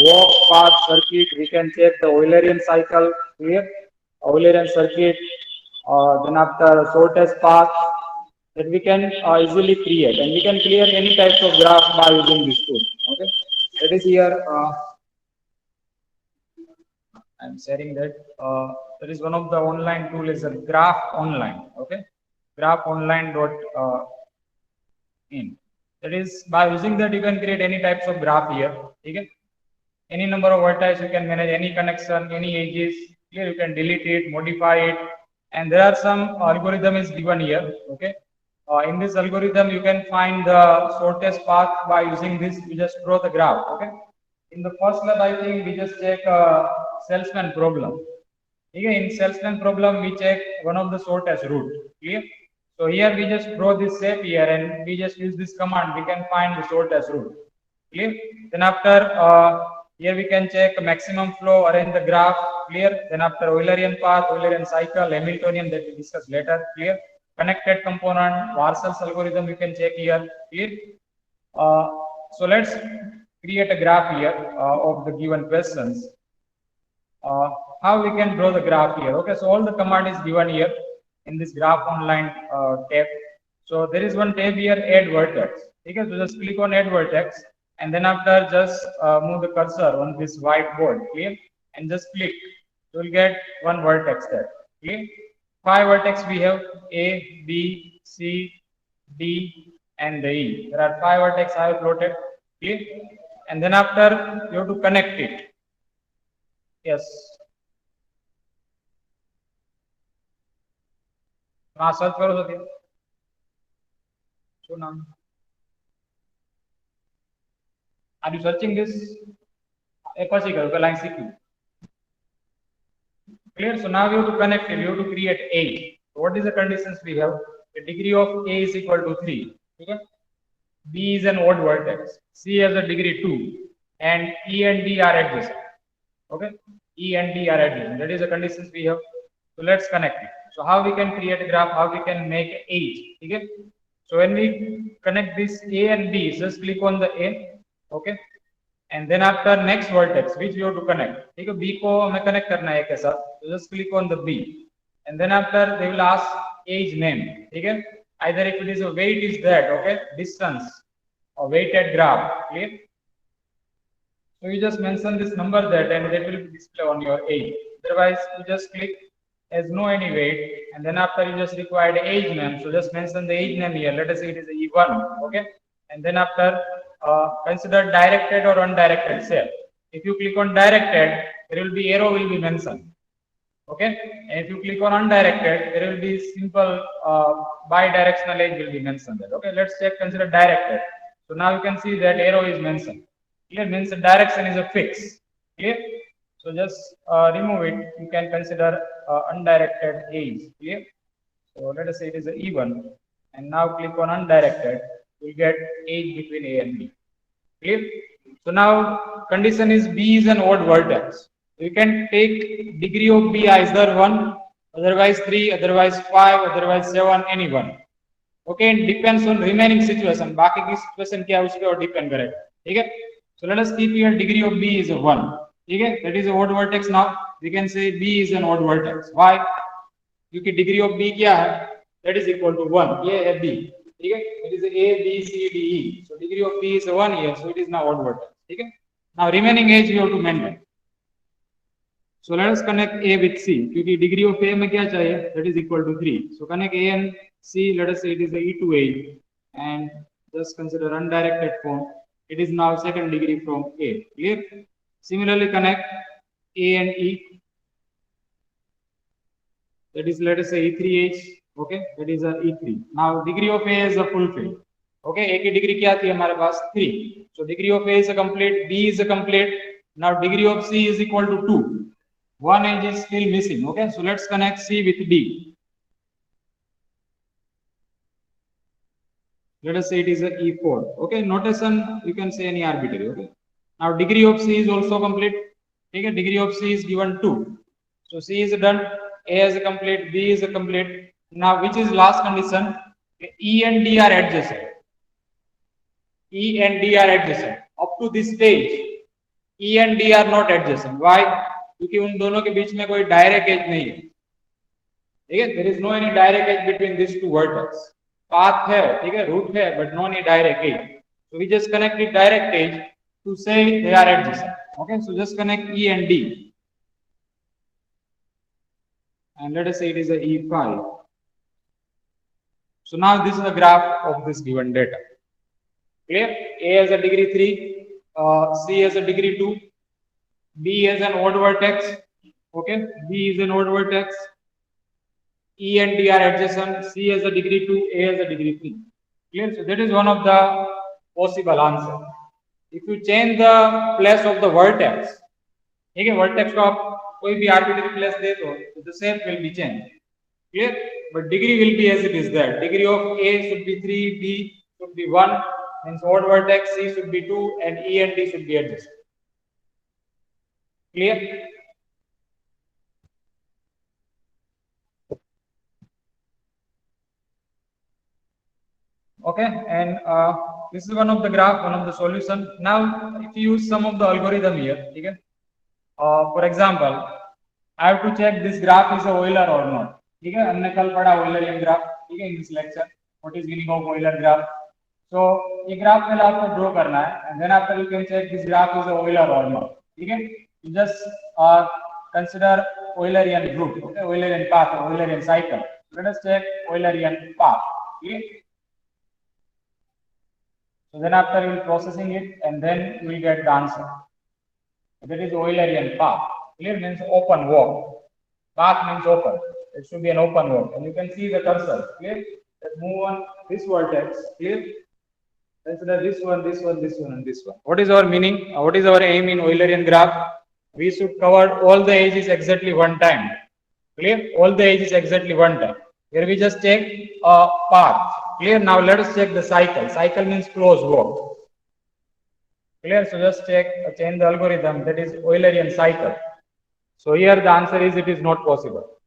walk path circuit, we can check the Eulerian cycle, clear? Eulerian circuit, then after shortest path, that we can easily create, and we can clear any types of graph by using this tool, okay? That is here, I'm sharing that. That is one of the online tool is a Graph Online, okay? Graph Online dot in. That is by using that you can create any types of graph here, okay? Any number of vertices, you can manage any connection, any edges. Here you can delete it, modify it, and there are some algorithm is given here, okay? In this algorithm, you can find the shortest path by using this. You just draw the graph, okay? In the first lab, I think we just check salesman problem. Okay, in salesman problem, we check one of the shortest route. Clear? So here we just draw this shape here, and we just use this command. We can find the shortest route. Clear? Then after here we can check maximum flow, arrange the graph. Clear? Then after Eulerian path, Eulerian cycle, Hamiltonian that we discuss later. Clear? Connected component, Warshall's algorithm you can check here. Clear? So let's create a graph here of the given questions. How we can draw the graph here? Okay, so all the command is given here in this graph online tab. So there is one tab here, add vertex. Okay, so just click on add vertex, and then after just move the cursor on this whiteboard, clear, and just click. You will get one vertex there, clear. 5 vertex we have: A, B, C, D, and the E. There are 5 vertex I have plotted, clear. And then after you have to connect it. Yes. Search करो तो શું નામ? Are you searching this? એ પછી કરો પેલા અહીં શીખ્યું. Clear? So now you have to connect it. You have to create 8. So what is the conditions we have? The degree of A is equal to 3. Okay? B is an odd vertex. C has a degree 2. And E and D are adjacent. Okay? E and D are adjacent. That is the conditions we have. So let's connect it. So how we can create a graph? How we can make 8? Okay? So when we connect this A and B, just click on the A. Okay? And then after next vertex, which we have to connect. ठीक है, B को हमें connect करना है एक साथ. So just click on the B, and then after they will ask age name. ठीक है, either if it is a weight is that, okay, distance or weighted graph. Clear? So you just mention this number that, and that will be displayed on your age. Otherwise, you just click as no any weight, and then after you just require the age name. So just mention the age name here. Let us say it is a E1. Okay, and then after consider directed or undirected cell. If you click on directed, there will be arrow will be mentioned. Okay, and if you click on undirected, there will be simple bidirectional edge will be mentioned there. Okay, let's check. Consider directed. So now you can see that arrow is mentioned. Clear? Means the direction is a fix. Clear? So just remove it. You can consider undirected edge. Clear? So let us say it is a E1, and now click on undirected. You get age between A and B. Clear? So now condition is B is an odd vertex. So you can take degree of B either 1, otherwise 3, otherwise 5, otherwise 7, any one. Okay, it depends on remaining situation. बाकी की situation क्या है उसके और depend करेगा. ठीक है? So let us keep here degree of B is a 1. ठीक है? That is a odd vertex now. We can say B is an odd vertex. Why? क्योंकि degree of B क्या है? That is equal to 1. ये है B. ठीक है, it is A, B, C, D, E. So degree of B is 1 here, so it is now odd vertex. ठीक है, now remaining edge we have to maintain. So let us connect A with C, क्योंकि degree of A में क्या चाहिए? That is equal to 3. So connect A and C. Let us say it is a E to A, and just consider undirected form. It is now second degree from A. Clear? Similarly connect A and E. That is, let us say E3H. Okay, that is a E3. Now degree of A is a fulfilled. Okay, A की degree क्या थी हमारे पास? 3. So degree of A is a complete, B is a complete. Now degree of C is equal to 2. One edge is still missing. Okay, so let's connect C with D. Let us say it is a E4. Okay, notation you can say any arbitrary. Okay, now degree of C is also complete. Okay, degree of C is given 2. So C is done. A is a complete, B is a complete. Now, which is last condition? E and D are adjacent. E and D are adjacent. Up to this stage, E and D are not adjacent. Why? क्योंकि उन दोनों के बीच में कोई direct edge नहीं है. ठीक है? There is no any direct edge between these two vertex. Path है, ठीक है, root है, but no any direct edge. So we just connect the direct edge to say they are adjacent. Okay, so just connect E and D, and let us say it is a E5. So now this is the graph of this given data. Clear? A has a degree 3, C has a degree 2, B has an odd vertex. Okay, B is an odd vertex. E and D are adjacent. C has a degree 2, A has a degree 3. Clear? So that is one of the possible answer. If you change the place of the vertex, ठीक है, vertex को आप कोई भी arbitrary place दे दो, तो the shape will be changed. Clear? But degree will be as it is there. Degree of A should be 3, B should be 1, means odd vertex, C should be 2, and E and D should be adjacent. Clear? Okay, and this is one of the graph, one of the solution. Now, if you use some of the algorithm here, okay? For example, I have to check this graph is a Euler or not. ठीक है, हमने कल पढ़ा Eulerian graph. ठीक है, in this lecture, what is meaning of Euler graph? So ये graph पहले आपको ड्रॉ करना है and then after you can check this graph is a Euler or not. ठीक है, you just consider Eulerian root, okay, Eulerian path or Eulerian cycle. Let us check Eulerian path. Okay. So then after you will processing it and then you will get the answer. That is Eulerian path. Clear means open walk. Path means open. It should be an open walk. And you can see the cursor. Clear? Let's move on this vertex. Clear? Consider this one, this one, this one, and this one. What is our meaning? What is our aim in Eulerian graph? We should cover all the edges exactly one time. Clear? All the edges exactly one time. Here we just take a path. Clear? Now let us check the cycle. Cycle means closed walk. Clear? So just change the algorithm. That is Eulerian cycle. So here the answer is it is not possible.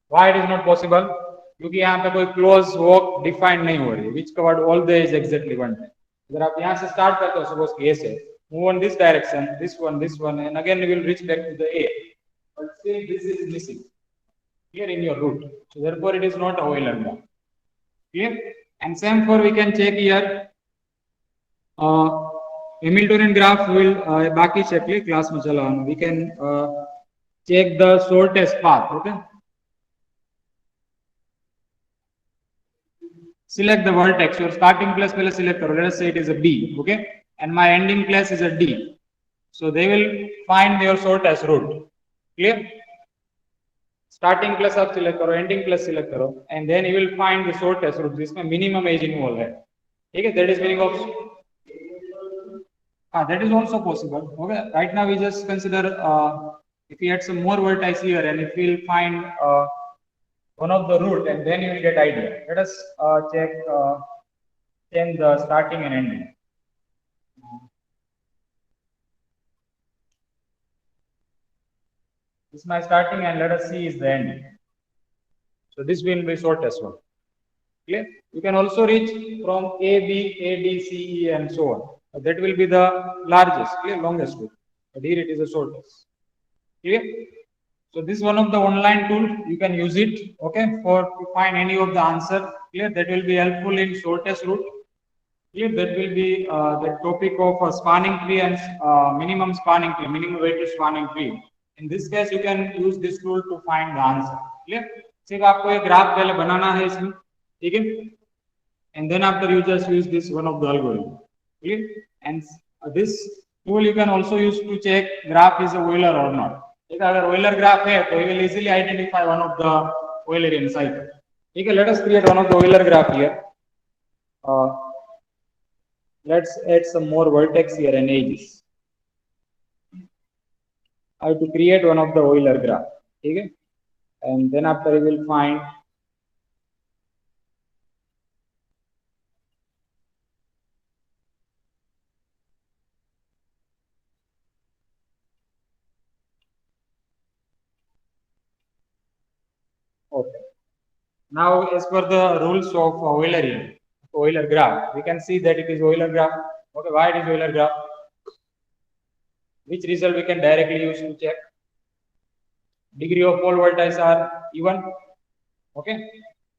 Why it is not possible? क्योंकि यहाँ पे कोई close walk define नहीं हो रही है which covered all the edge exactly one time. अगर आप यहाँ से स्टार्ट करते हो सपोज कि ए से move on this direction this one and again you will reach back to the A but still this is missing here in your root. So therefore it is not a Euler graph. Clear? And same for we can check here Hamiltonian graph will बाकी check ले class में चला we can check the shortest path. Okay. Select the vertex. Your starting place पहले select करो. Let us say it is a B, okay, and my ending place is a D. So they will find your shortest route. Clear? Starting place आप select करो, ending place select करो, and then you will find the shortest route. जिसमें minimum edge involved है. ठीक है? That is meaning of. That is also possible. Okay. Right now we just consider if we add some more vertex here, and if we will find one of the root, and then you will get idea. Let us check change the starting and ending. This is my starting, and let us see is the ending. So this will be shortest one. Clear? You can also reach from A, B, A, D, C, E, and so on. That will be the largest, clear, longest route. But here it is the shortest. Clear? So this is one of the online tool. You can use it, okay, for to find any of the answer. Clear? That will be helpful in shortest route. Clear? That will be the topic of a spanning tree and minimum spanning tree, minimum weighted spanning tree. In this case, you can use this tool to find the answer. Clear? सिर्फ आपको एक graph पहले बनाना है इसमें, ठीक है? And then after you just use this one of the algorithm. Clear? And this tool you can also use to check graph is a Euler or not. ठीक है, अगर Euler graph है तो you will easily identify one of the Eulerian cycle. ठीक है, let us create one of the Euler graph here. Let's add some more vertex here and edges. I have to create one of the Euler graph. ठीक है, and then after you will find okay. Now, as per the rules of Euler graph, we can see that it is Euler graph. Okay, why it is Euler graph? Which result we can directly use to check? Degree of all vertices are even. Okay,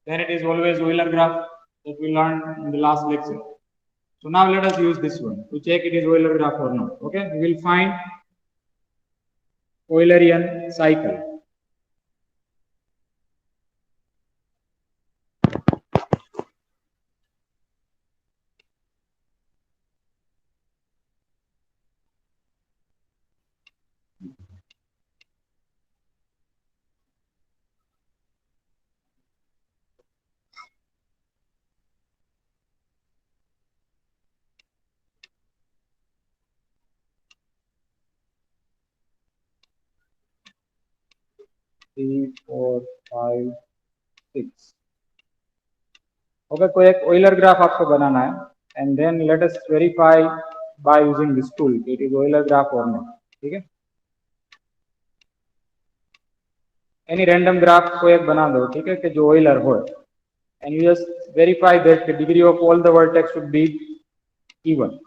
then it is always Euler graph that we learned in the last lecture. So now let us use this one to check it is Euler graph or not. Okay, we will find Eulerian cycle. Three, four, five, six. Okay, कोई एक Euler graph आपको बनाना है, and then let us verify by using this tool it is Euler graph or not. ठीक है? Any random graph को एक बना दो, ठीक है, कि जो Euler हो, and you just verify that the degree of all the vertex should be even.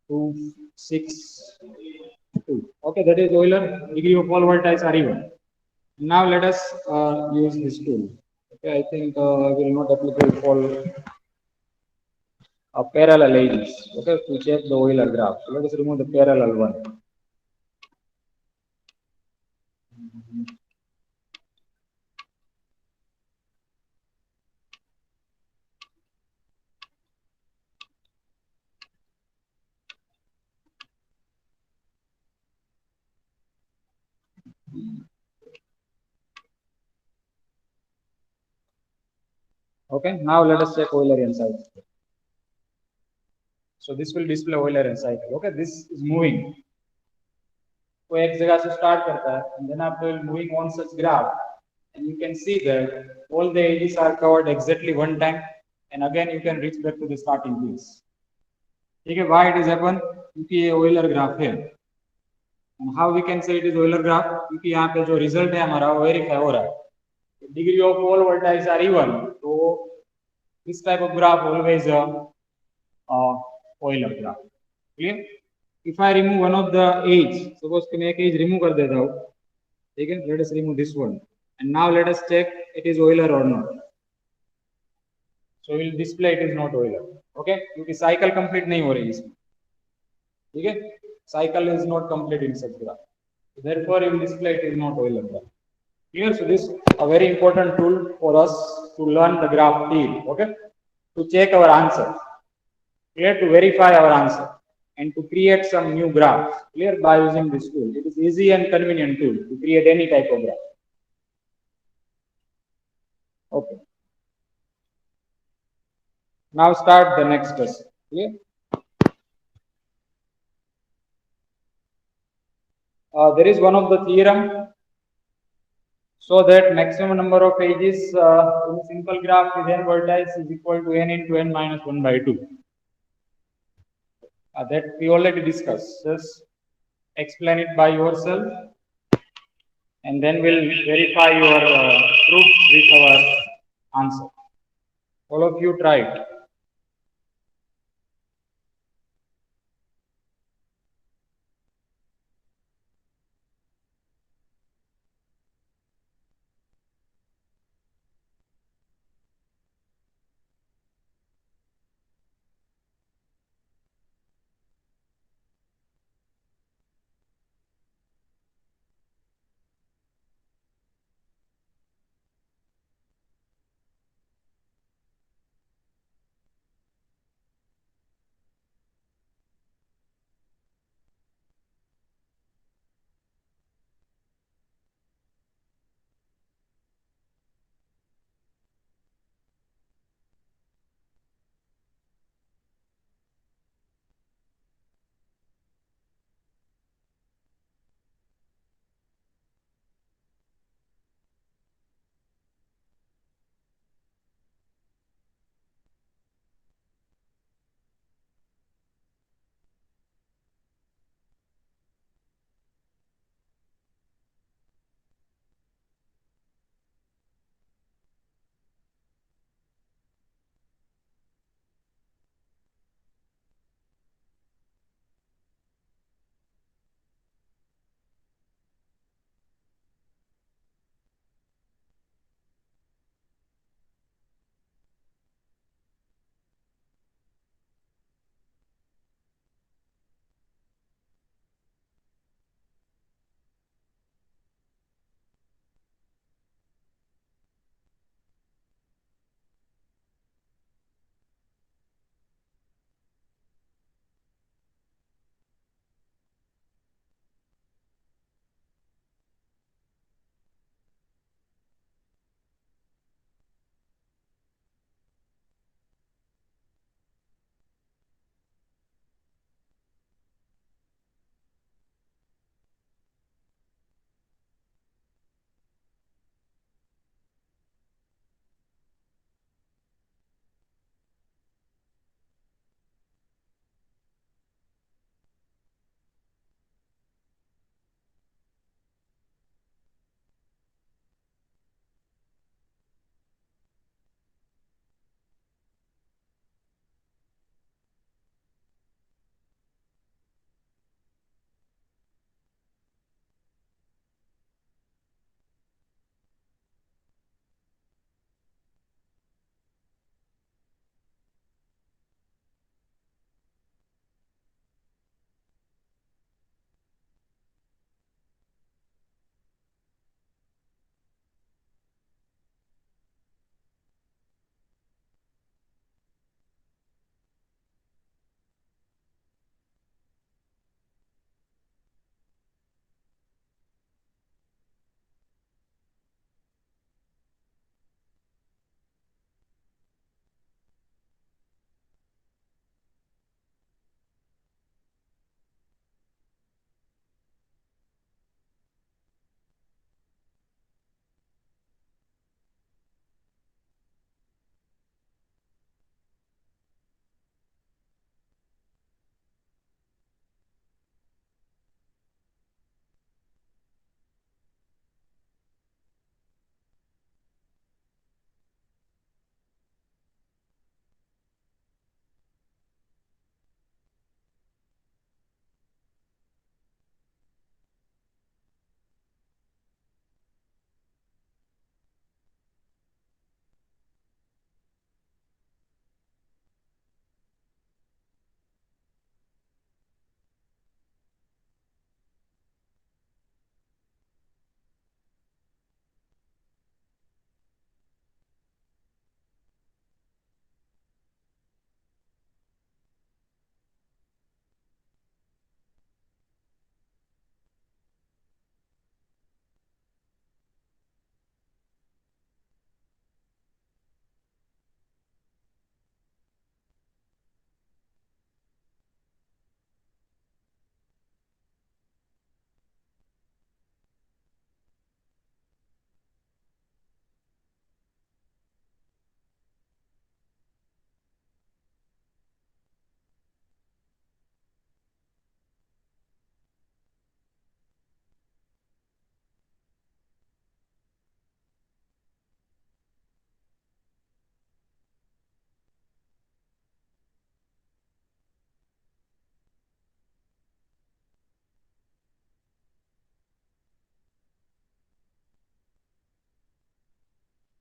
262. Okay, that is Euler degree of all voltages are even. Now let us use this tool. Okay, I think I will not applicable for parallel edges. Okay, to check the Euler graph. So let us remove the parallel one. Okay, now let us check Eulerian cycle. So this will display Eulerian cycle. Okay, this is moving. वो एक जगह से start करता है, and then after moving on such graph, and you can see that all the edges are covered exactly one time, and again you can reach back to the starting place. ठीक है, why it is happen? क्योंकि ये Euler graph है. And how we can say it is Euler graph? क्योंकि यहाँ पे जो result है हमारा वो verify हो रहा है. Degree of all voltages are even. So this type of graph always Euler graph. Clear? If I remove one of the edge, suppose कि मैं एक edge remove कर देता हूँ, ठीक है? Let us remove this one, and now let us check it is Euler or not. So we will display it is not Euler. Okay? क्योंकि cycle complete नहीं हो रही इसमें, ठीक है? Cycle is not complete in such graph. So therefore, you will display it is not Euler graph. Clear? So this is a very important tool for us to learn the graph theory. Okay? To check our answer. Clear? To verify our answer and to create some new graphs. Clear? By using this tool. It is easy and convenient tool to create any type of graph. Okay. Now start the next question. Clear? There is one of the theorem so that maximum number of edges in a simple graph with n vertices is equal to n into n minus 1 by 2. That we already discussed. Just explain it by yourself and then we'll verify your proof with our answer. All of you try it.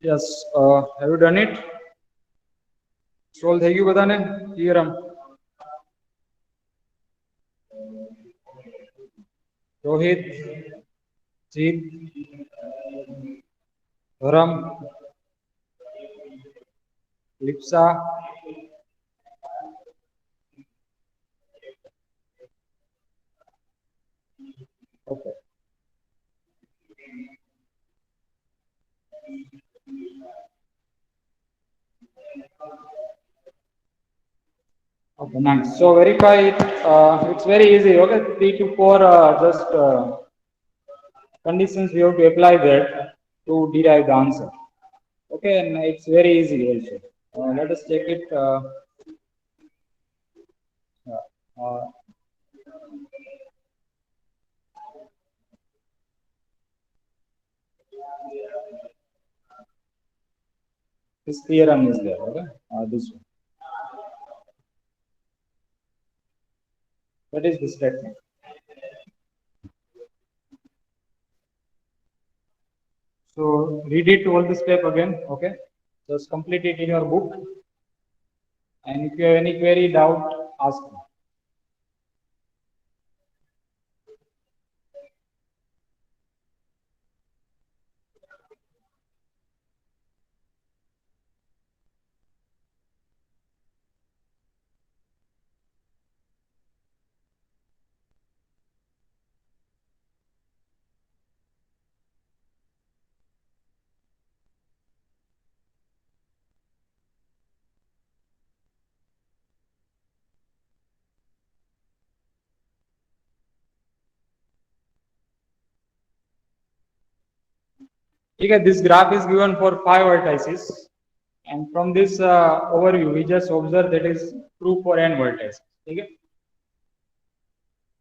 Yes, have you done it? Solve થઈ ગયું બધાને theorem? Rohit, Jeet, Dharam, Lipsa, okay. Okay, nice. So verify it. It's very easy. Okay, 3 to 4 just conditions we have to apply that to derive the answer. Okay, and it's very easy also. Let us check it. Uh, this theorem is there. Okay, this one. That is the statement. So read it all the step again. Okay, just complete it in your book. And if you have any query, doubt, ask me. Okay, this graph is given for 5 vertices, and from this overview, we just observe that is true for n vertices. Okay,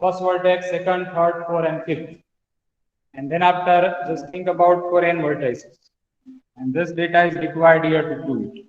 first vertex, second, third, fourth, and fifth, and then after, just think about for n vertices, and this data is required here to prove it.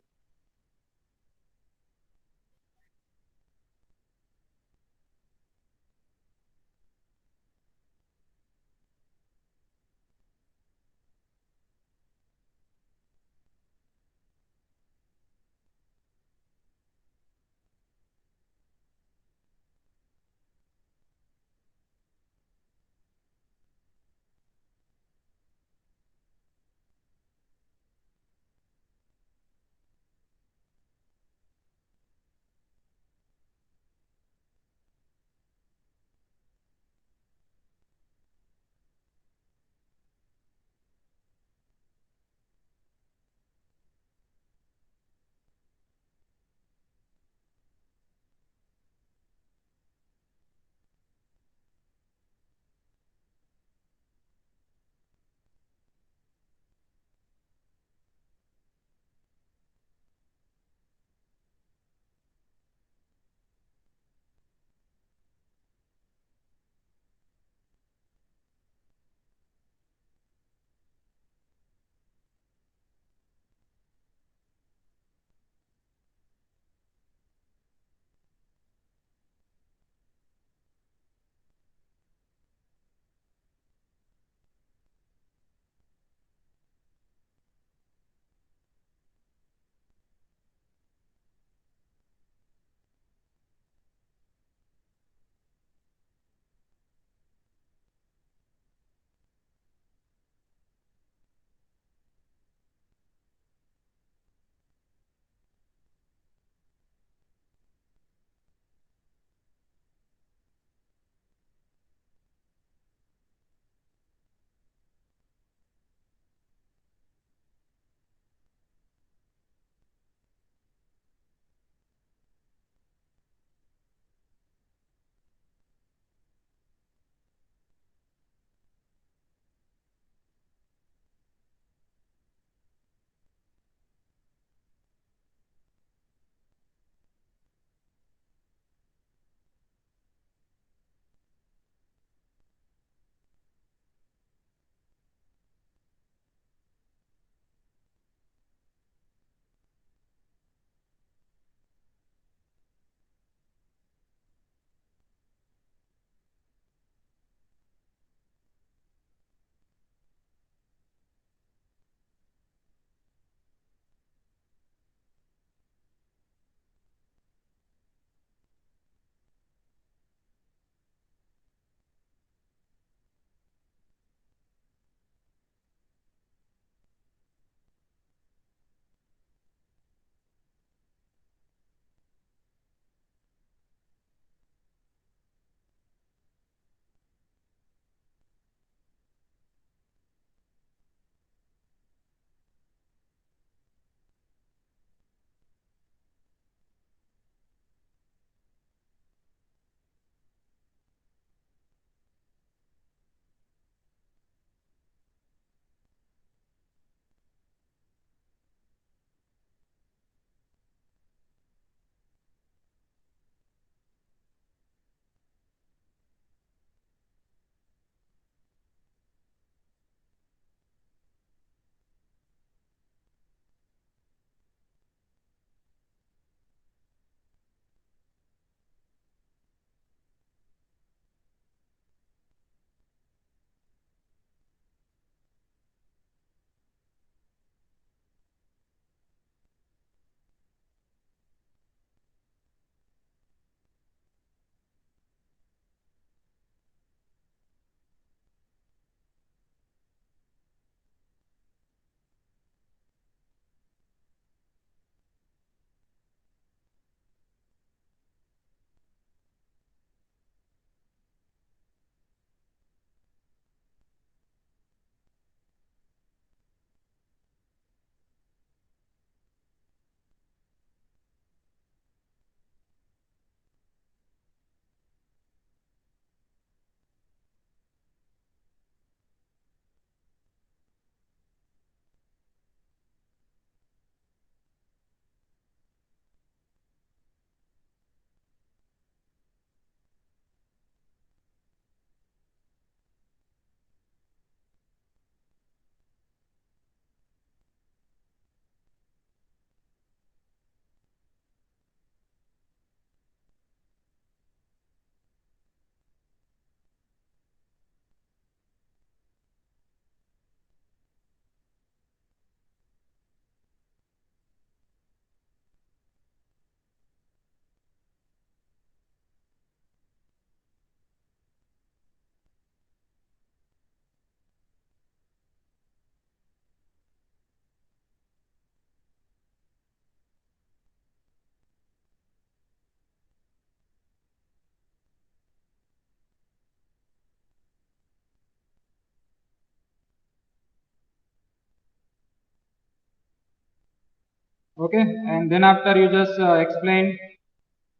Okay, and then after you just explain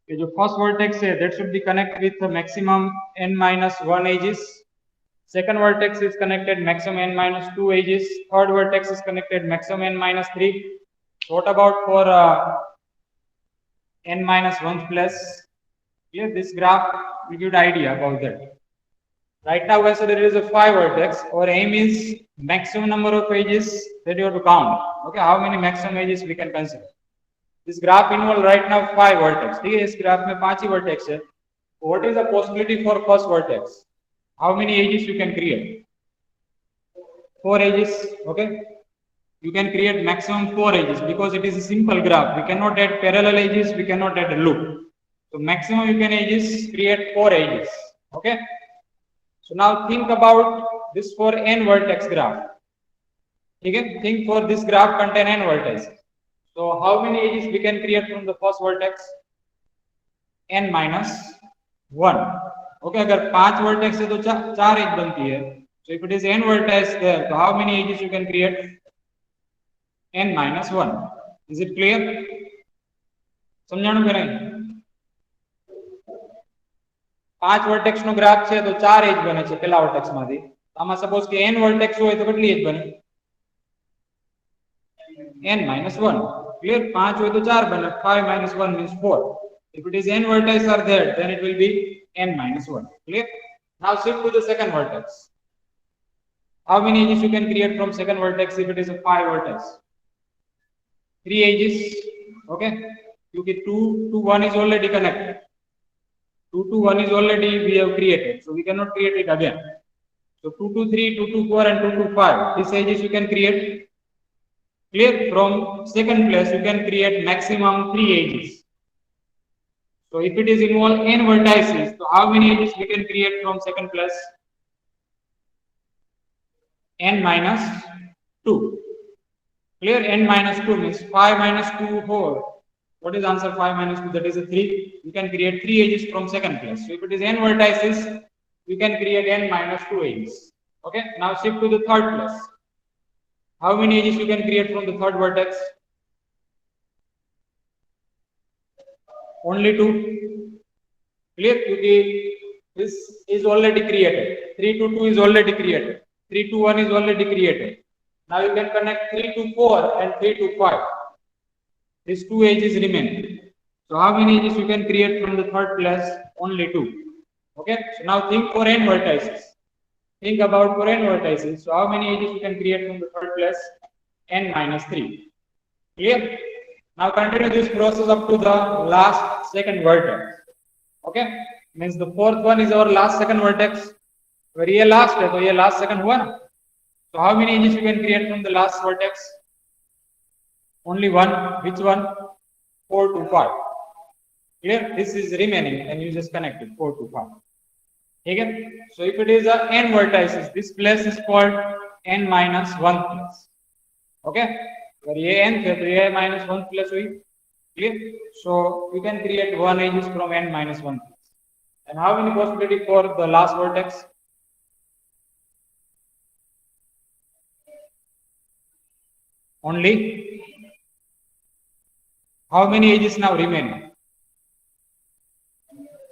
कि जो first vertex है that should be connected with the maximum n minus 1 edges. Second vertex is connected maximum n minus 2 edges. Third vertex is connected maximum n minus 3. What about for n minus 1 plus? Here this graph will give the idea about that. Right now, so there is a 5 vertex. Our aim is maximum number of edges that you have to count. Okay, how many maximum edges we can consider? This graph involve right now 5 vertex. ठीक है, इस graph में 5 ही vertex है. What is the possibility for first vertex? How many edges you can create? 4 edges. Okay, you can create maximum 4 edges because it is a simple graph. We cannot add parallel edges. We cannot add a loop. So maximum you can edges create 4 edges. Okay. So now think about this for n vertex graph. Okay, think for this graph contain n vertices. So how many edges we can create from the first vertex? n minus 1. Okay, अगर 5 vertex है तो 4 edge बनती है. So if it is n vertex there, so how many edges you can create? n minus 1. Is it clear? समझाणु के नहीं? 5 vertex નો graph છે તો 4 એજ બને છે પેલા વર્ટેક્સ માંથી. આમાં સપોઝ કે n વર્ટેક્સ હોય તો કેટલી એજ બને? n minus 1. Clear? 5 હોય તો 4 બને. 5 minus 1 means 4. If it is n vertices are there, then it will be n minus 1. Clear? Now shift to the second vertex. How many edges you can create from second vertex if it is a 5 vertex? 3 edges. Okay. Because 2 to 1 is already connected. 2 to 1 is already we have created, so we cannot create it again. So 2 to 3, 2 to 4 and 2 to 5, these edges you can create. Clear? From second place you can create maximum 3 edges. So if it is involve n vertices, so how many edges we can create from second place? n minus 2. Clear? N minus 2 means 5 minus 2 whole. What is answer? 5 minus 2, that is a 3. You can create 3 edges from second place. So if it is n vertices, you can create n minus 2 edges. Okay, now shift to the third place. How many edges you can create from the third vertex? Only 2. Clear? This is already created. 3 to 2 is already created. 3 to 1 is already created. Now you can connect 3 to 4 and 3 to 5. These 2 edges remain. So how many edges you can create from the third place? Only 2. Okay. So now think for n vertices. Think about for n vertices. So how many edges you can create from the third place? N minus 3. Clear? Now continue this process up to the last second vertex. Okay. Means the fourth one is our last second vertex. Where ये last है तो ये last second हुआ ना. So how many edges you can create from the last vertex? Only one. Which one? 4 to 5. Clear? This is remaining and you just connect it 4 to 5. Okay? So if it is a n vertices, this place is called n minus 1 place. Okay? Where ये n है तो ये minus 1 plus हुई. Clear? So you can create 1 edges from n minus 1 place. And how many possibility for the last vertex? Only. How many edges now remain?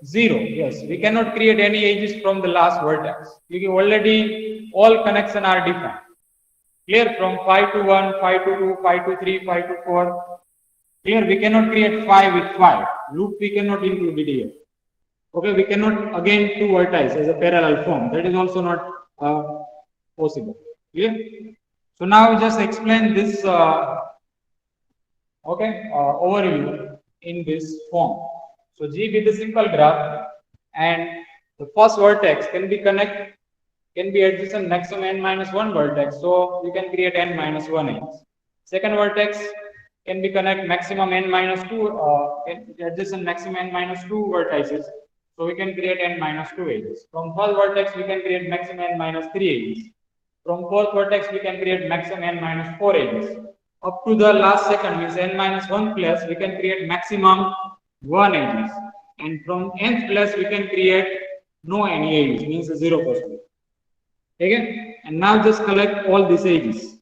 0. Yes, we cannot create any edges from the last vertex. Because already all connections are defined. Clear? From 5 to 1, 5 to 2, 5 to 3, 5 to 4. Clear? We cannot create 5 with 5. Loop we cannot include it here. Okay, we cannot again 2 vertices as a parallel form. That is also not possible. Clear? So now just explain this overview in this form. So G with the simple graph, and the first vertex can be adjacent maximum n minus 1 vertex. So you can create n minus 1 edges. Second vertex can be connect maximum n minus 2 adjacent maximum n minus 2 vertices. So we can create n minus 2 edges. From third vertex we can create maximum n minus 3 edges. From fourth vertex we can create maximum n minus 4 edges. Up to the last second means n minus 1 place we can create maximum 1 edges. And from nth place we can create no any edges, means 0 possible. Okay? And now just collect all these edges.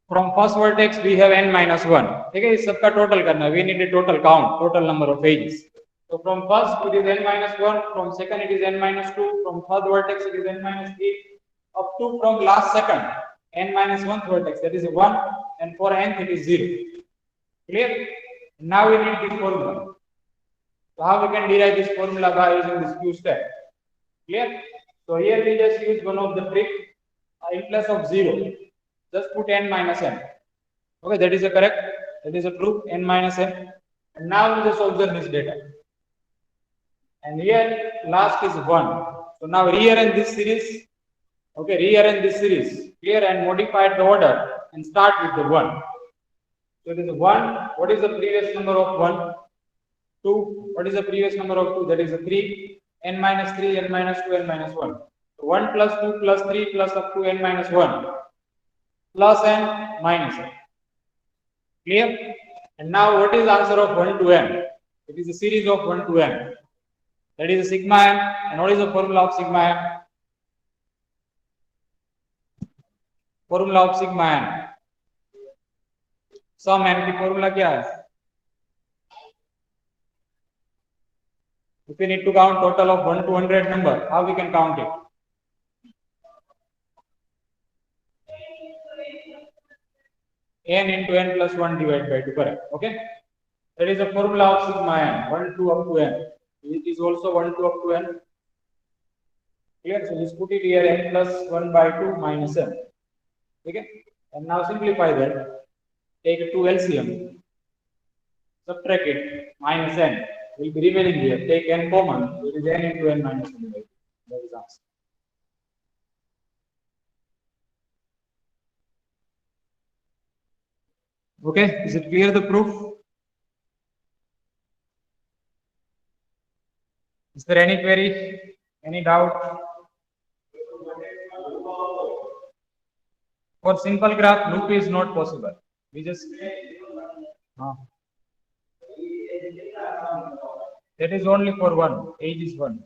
From first vertex we have n minus 1. ठीक है, इस सबका total करना है. We need a total count, total number of edges. So from first it is n minus 1, from second it is n minus 2, from third vertex it is n minus 3, up to from last second n minus 1th vertex, that is 1, and for nth it is 0. Clear? Now we need this formula. So how we can derive this formula by using this Q step? Clear? So here we just use one of the trick. In place of 0, just put n minus n. Okay, that is a correct. That is a true, n minus n. And now we just observe this data. And here last is 1. So now rearrange this series. Okay, rearrange this series. Clear? And modify the order and start with the 1. So it is 1. What is the previous number of 1? 2. What is the previous number of 2? That is a 3. N minus 3, n minus 2, n minus 1. So 1 plus 2 plus 3 plus up to n minus 1 plus n minus n. Clear? And now what is the answer of 1 to n? It is a series of 1 to n. That is a sigma m. And what is the formula of sigma m? Formula of sigma m. Sum n की formula क्या है? If we need to count total of 1 to 100 number, how we can count it? N into n plus 1 divided by 2, correct? Okay, that is the formula of sigma n, 1 to up to n. It is also 1 to up to n. Clear? So just put it here, n plus 1 by 2 minus n. Okay, and now simplify that. Take 2 LCM, subtract it, minus n will be remaining here. Take n common, it is n into n minus 1 by 2. That is answer. Okay, is it clear the proof? Is there any query, any doubt? For simple graph, loop is not possible. We just that is only for one. Age is one.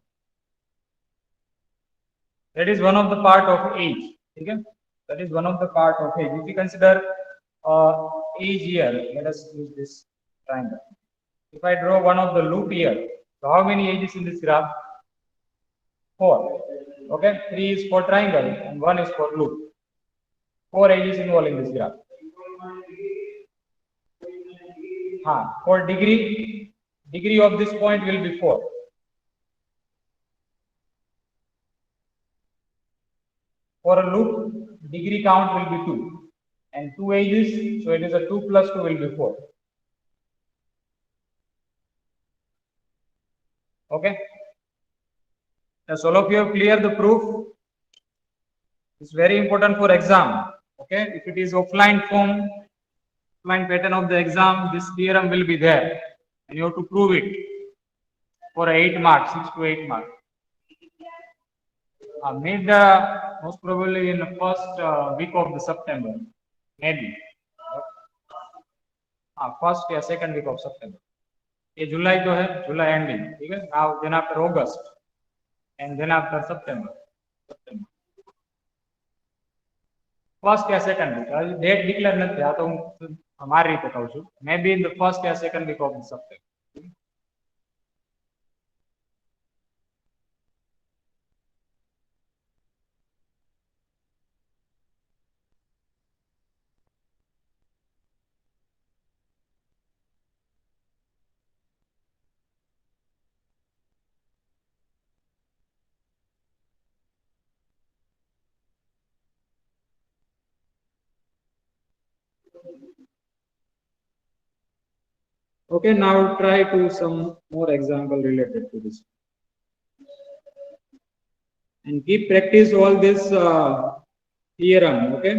That is one of the part of age. Okay? That is one of the part of age. If we consider age here, let us use this triangle. If I draw one of the loop here, so how many edges in this graph? 4. Okay, 3 is for triangle and 1 is for loop. 4 edges involved in this graph. For degree of this point will be 4. For a loop, degree count will be 2. And 2 edges, so it is a 2 plus 2 will be 4. Okay. As all of you have cleared the proof, it's very important for exam. Okay, if it is offline form, offline pattern of the exam, this theorem will be there, and you have to prove it for 8 marks, 6 to 8 marks. Most probably in the first week of the September, maybe. First या second week of September. ये जुलाई जो है, जुलाई ending, ठीक है? Now then after August, and then after September. First या second week. Date declare नहीं था तो हमारी रीते कहूँ છું. Maybe in the first या second week of the September. Okay, now try to some more example related to this. And keep practice all this theorem, okay?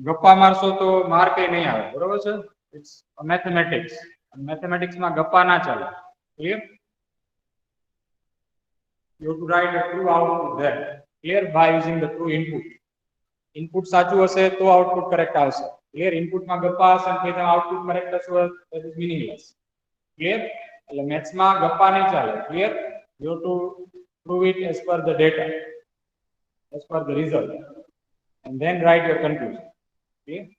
गप्पा मारशो तो मार्क नहीं आवे, बरोबर છે? It's a mathematics. Mathematics માં ગપ્પા ના ચાલે. Clear? You have to write a true output there. Clear? By using the true input. Input સાચું હશે તો output correct આવશે. Clear? Input માં ગપ્પા હશે અને તેનો output correct હશે, that is meaningless. Clear? એટલે maths માં ગપ્પા નહીં ચાલે. Clear? You have to prove it as per the data, as per the result. and then write your conclusion. Okay.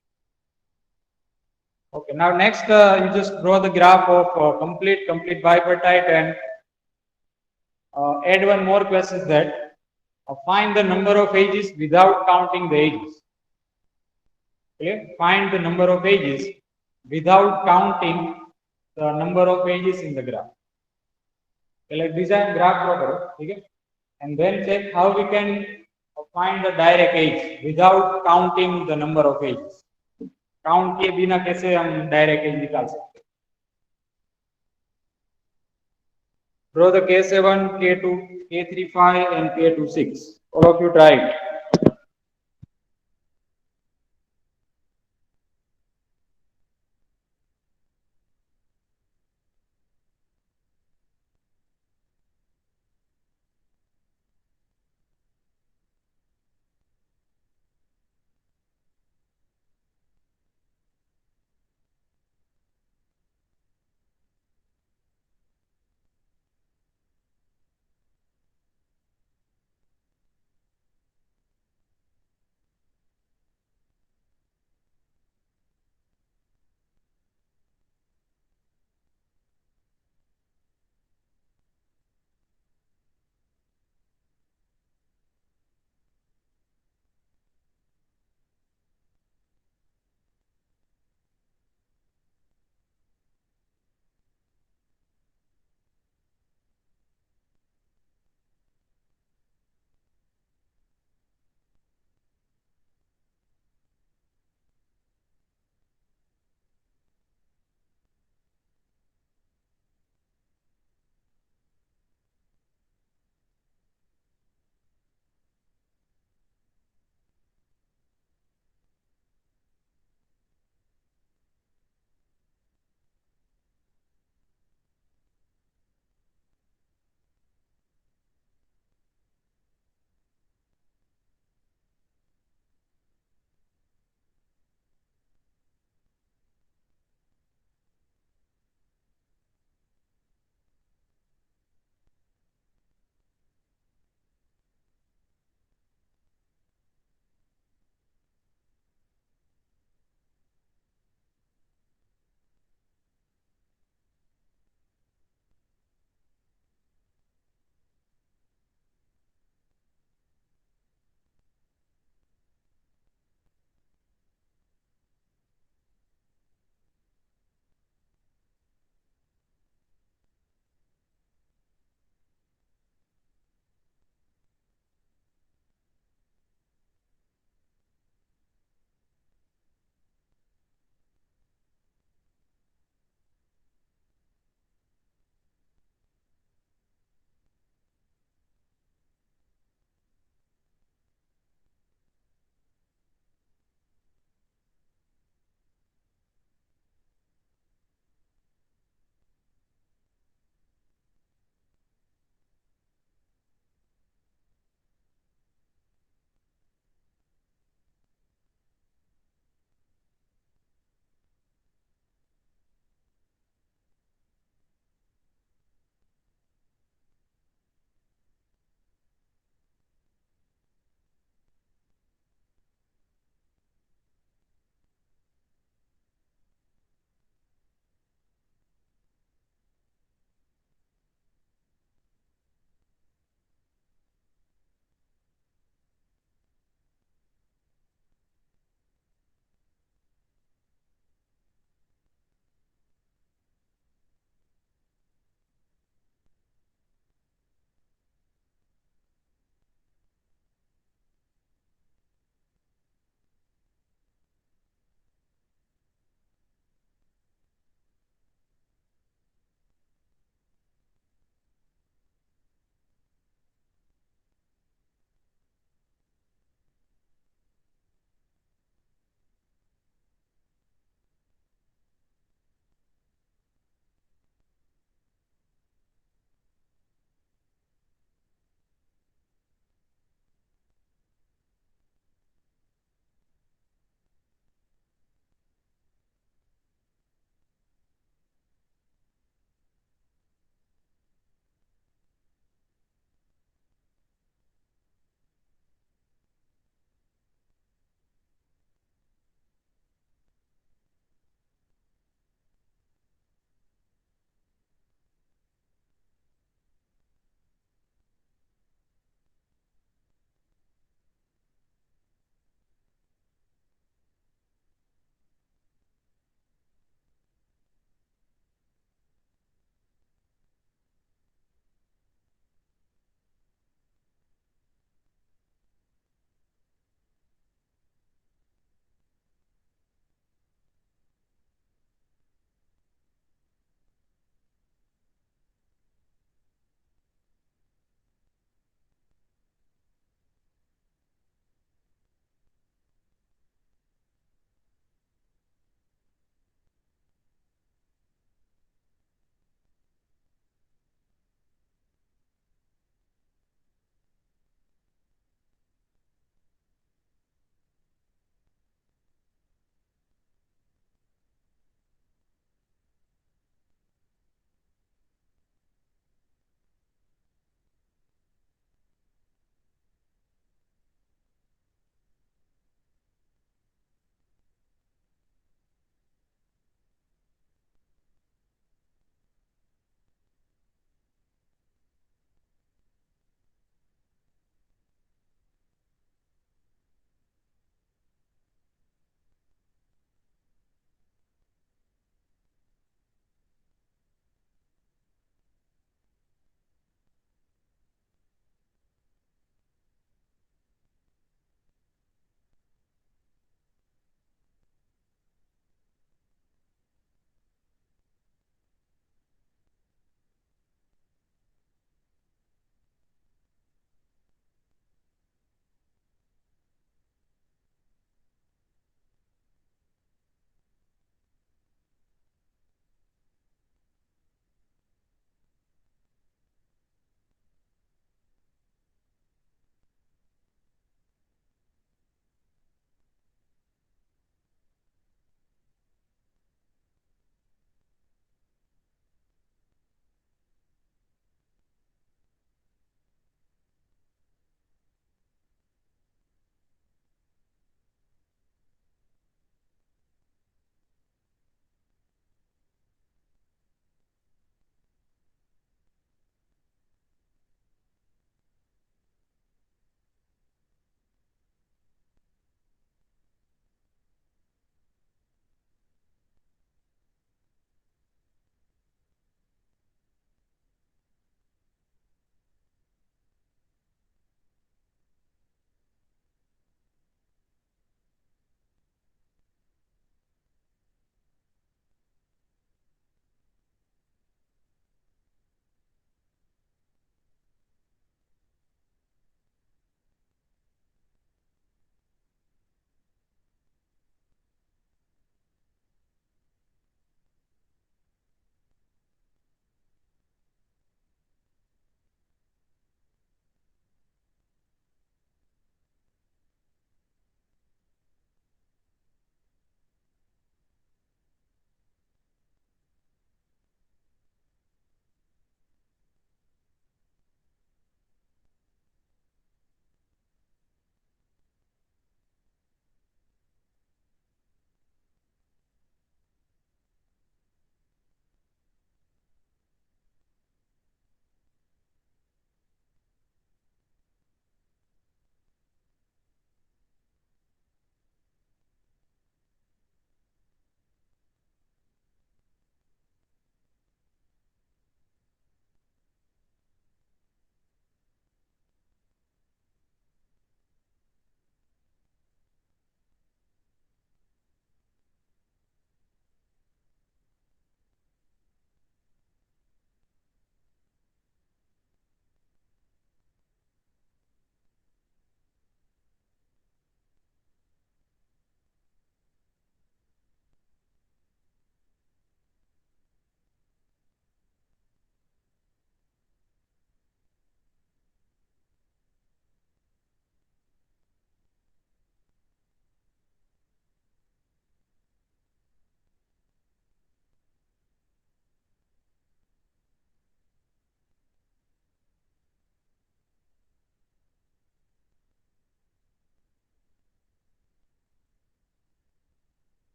Okay. Now next, you just draw the graph of complete bipartite, and add one more question, that find the number of edges without counting the edges. Okay. Find the number of edges without counting the number of edges in the graph. Okay, like design graph proper, okay, and then check how we can find the direct edge without counting the number of edges. Count किए बिना कैसे हम direct as निकाल सकते हैं? Draw the K7, K2, K35 and K26. All of you try it.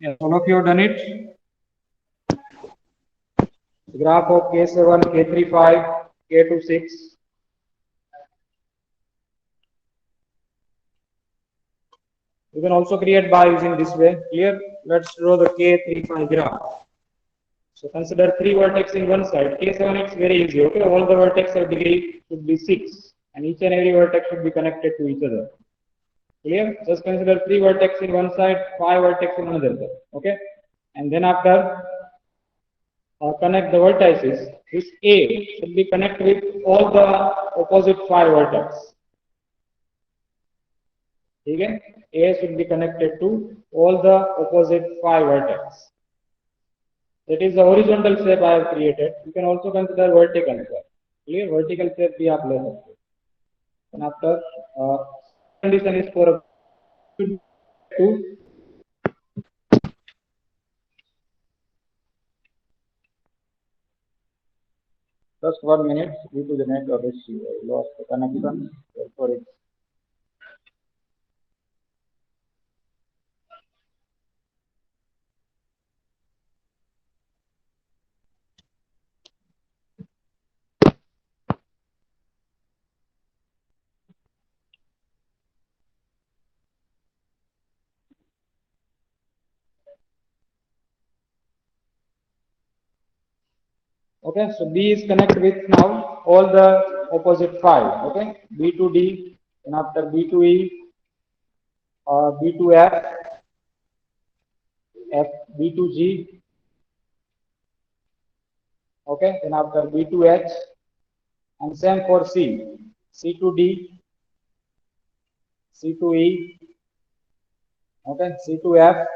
Yes, all of you have done it. The graph of K7, K35, K26. You can also create bar using this way. Clear? Let's draw the K35 graph. So consider 3 vertex in one side. K7 it's very easy. Okay, all the vertex of degree should be 6, and each and every vertex should be connected to each other. Clear? Just consider 3 vertex in one side, 5 vertex in another side. Okay, and then after connect the vertices. This A should be connected with all the opposite 5 vertex. Okay, A should be connected to all the opposite 5 vertex. That is the horizontal shape I have created. You can also consider vertical shape. Clear? Vertical shape भी आप ले सकते हो. And after condition is for a two. Just 1 minute due to the network issue. I lost the connection. Therefore, it's okay. So B is connected with now all the opposite 5. Okay, B to D, and after B to E, B to F, F B to G. Okay, then after B to H, and same for C, C to D, C to E. Okay, C to F,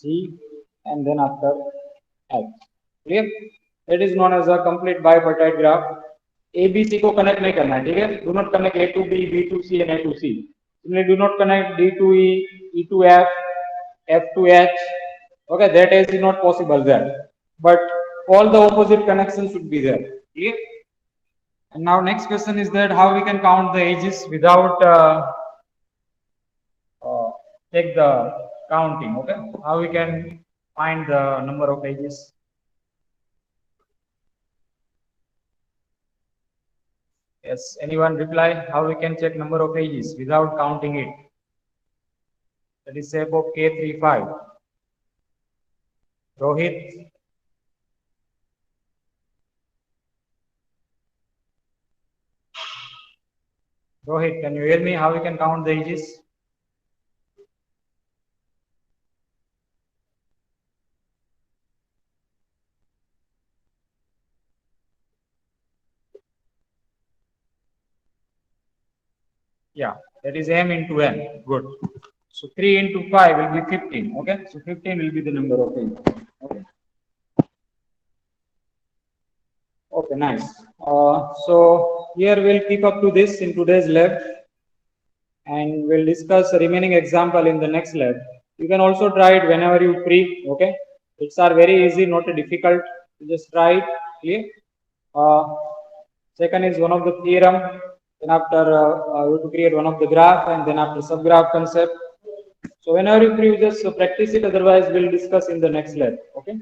G, and then after H. Clear? That is known as a complete bipartite graph. ABC को connect नहीं करना है, ठीक है? Do not connect A to B, B to C, and A to C. Similarly, do not connect D to E, E to F, F to H. Okay, that is not possible there. But all the opposite connections should be there. Clear? And now next question is that how we can count the edges without take the counting. Okay, how we can find the number of edges. Yes, anyone reply how we can check number of edges without counting it? That is shape of K35. Rohit. Rohit, can you hear me? How we can count the edges? Yeah, that is m into n. Good. So 3 into 5 will be 15. Okay, so 15 will be the number of edges. Okay. Okay, nice. So here we'll keep up to this in today's lab, and we'll discuss the remaining example in the next lab. You can also try it whenever you free. Okay, it's are very easy, not difficult. You just try it. Clear? Second is one of the theorem. Then after you have to create one of the graph, and then after subgraph concept. So whenever you free, you just practice it. Otherwise, we'll discuss in the next lab. Okay.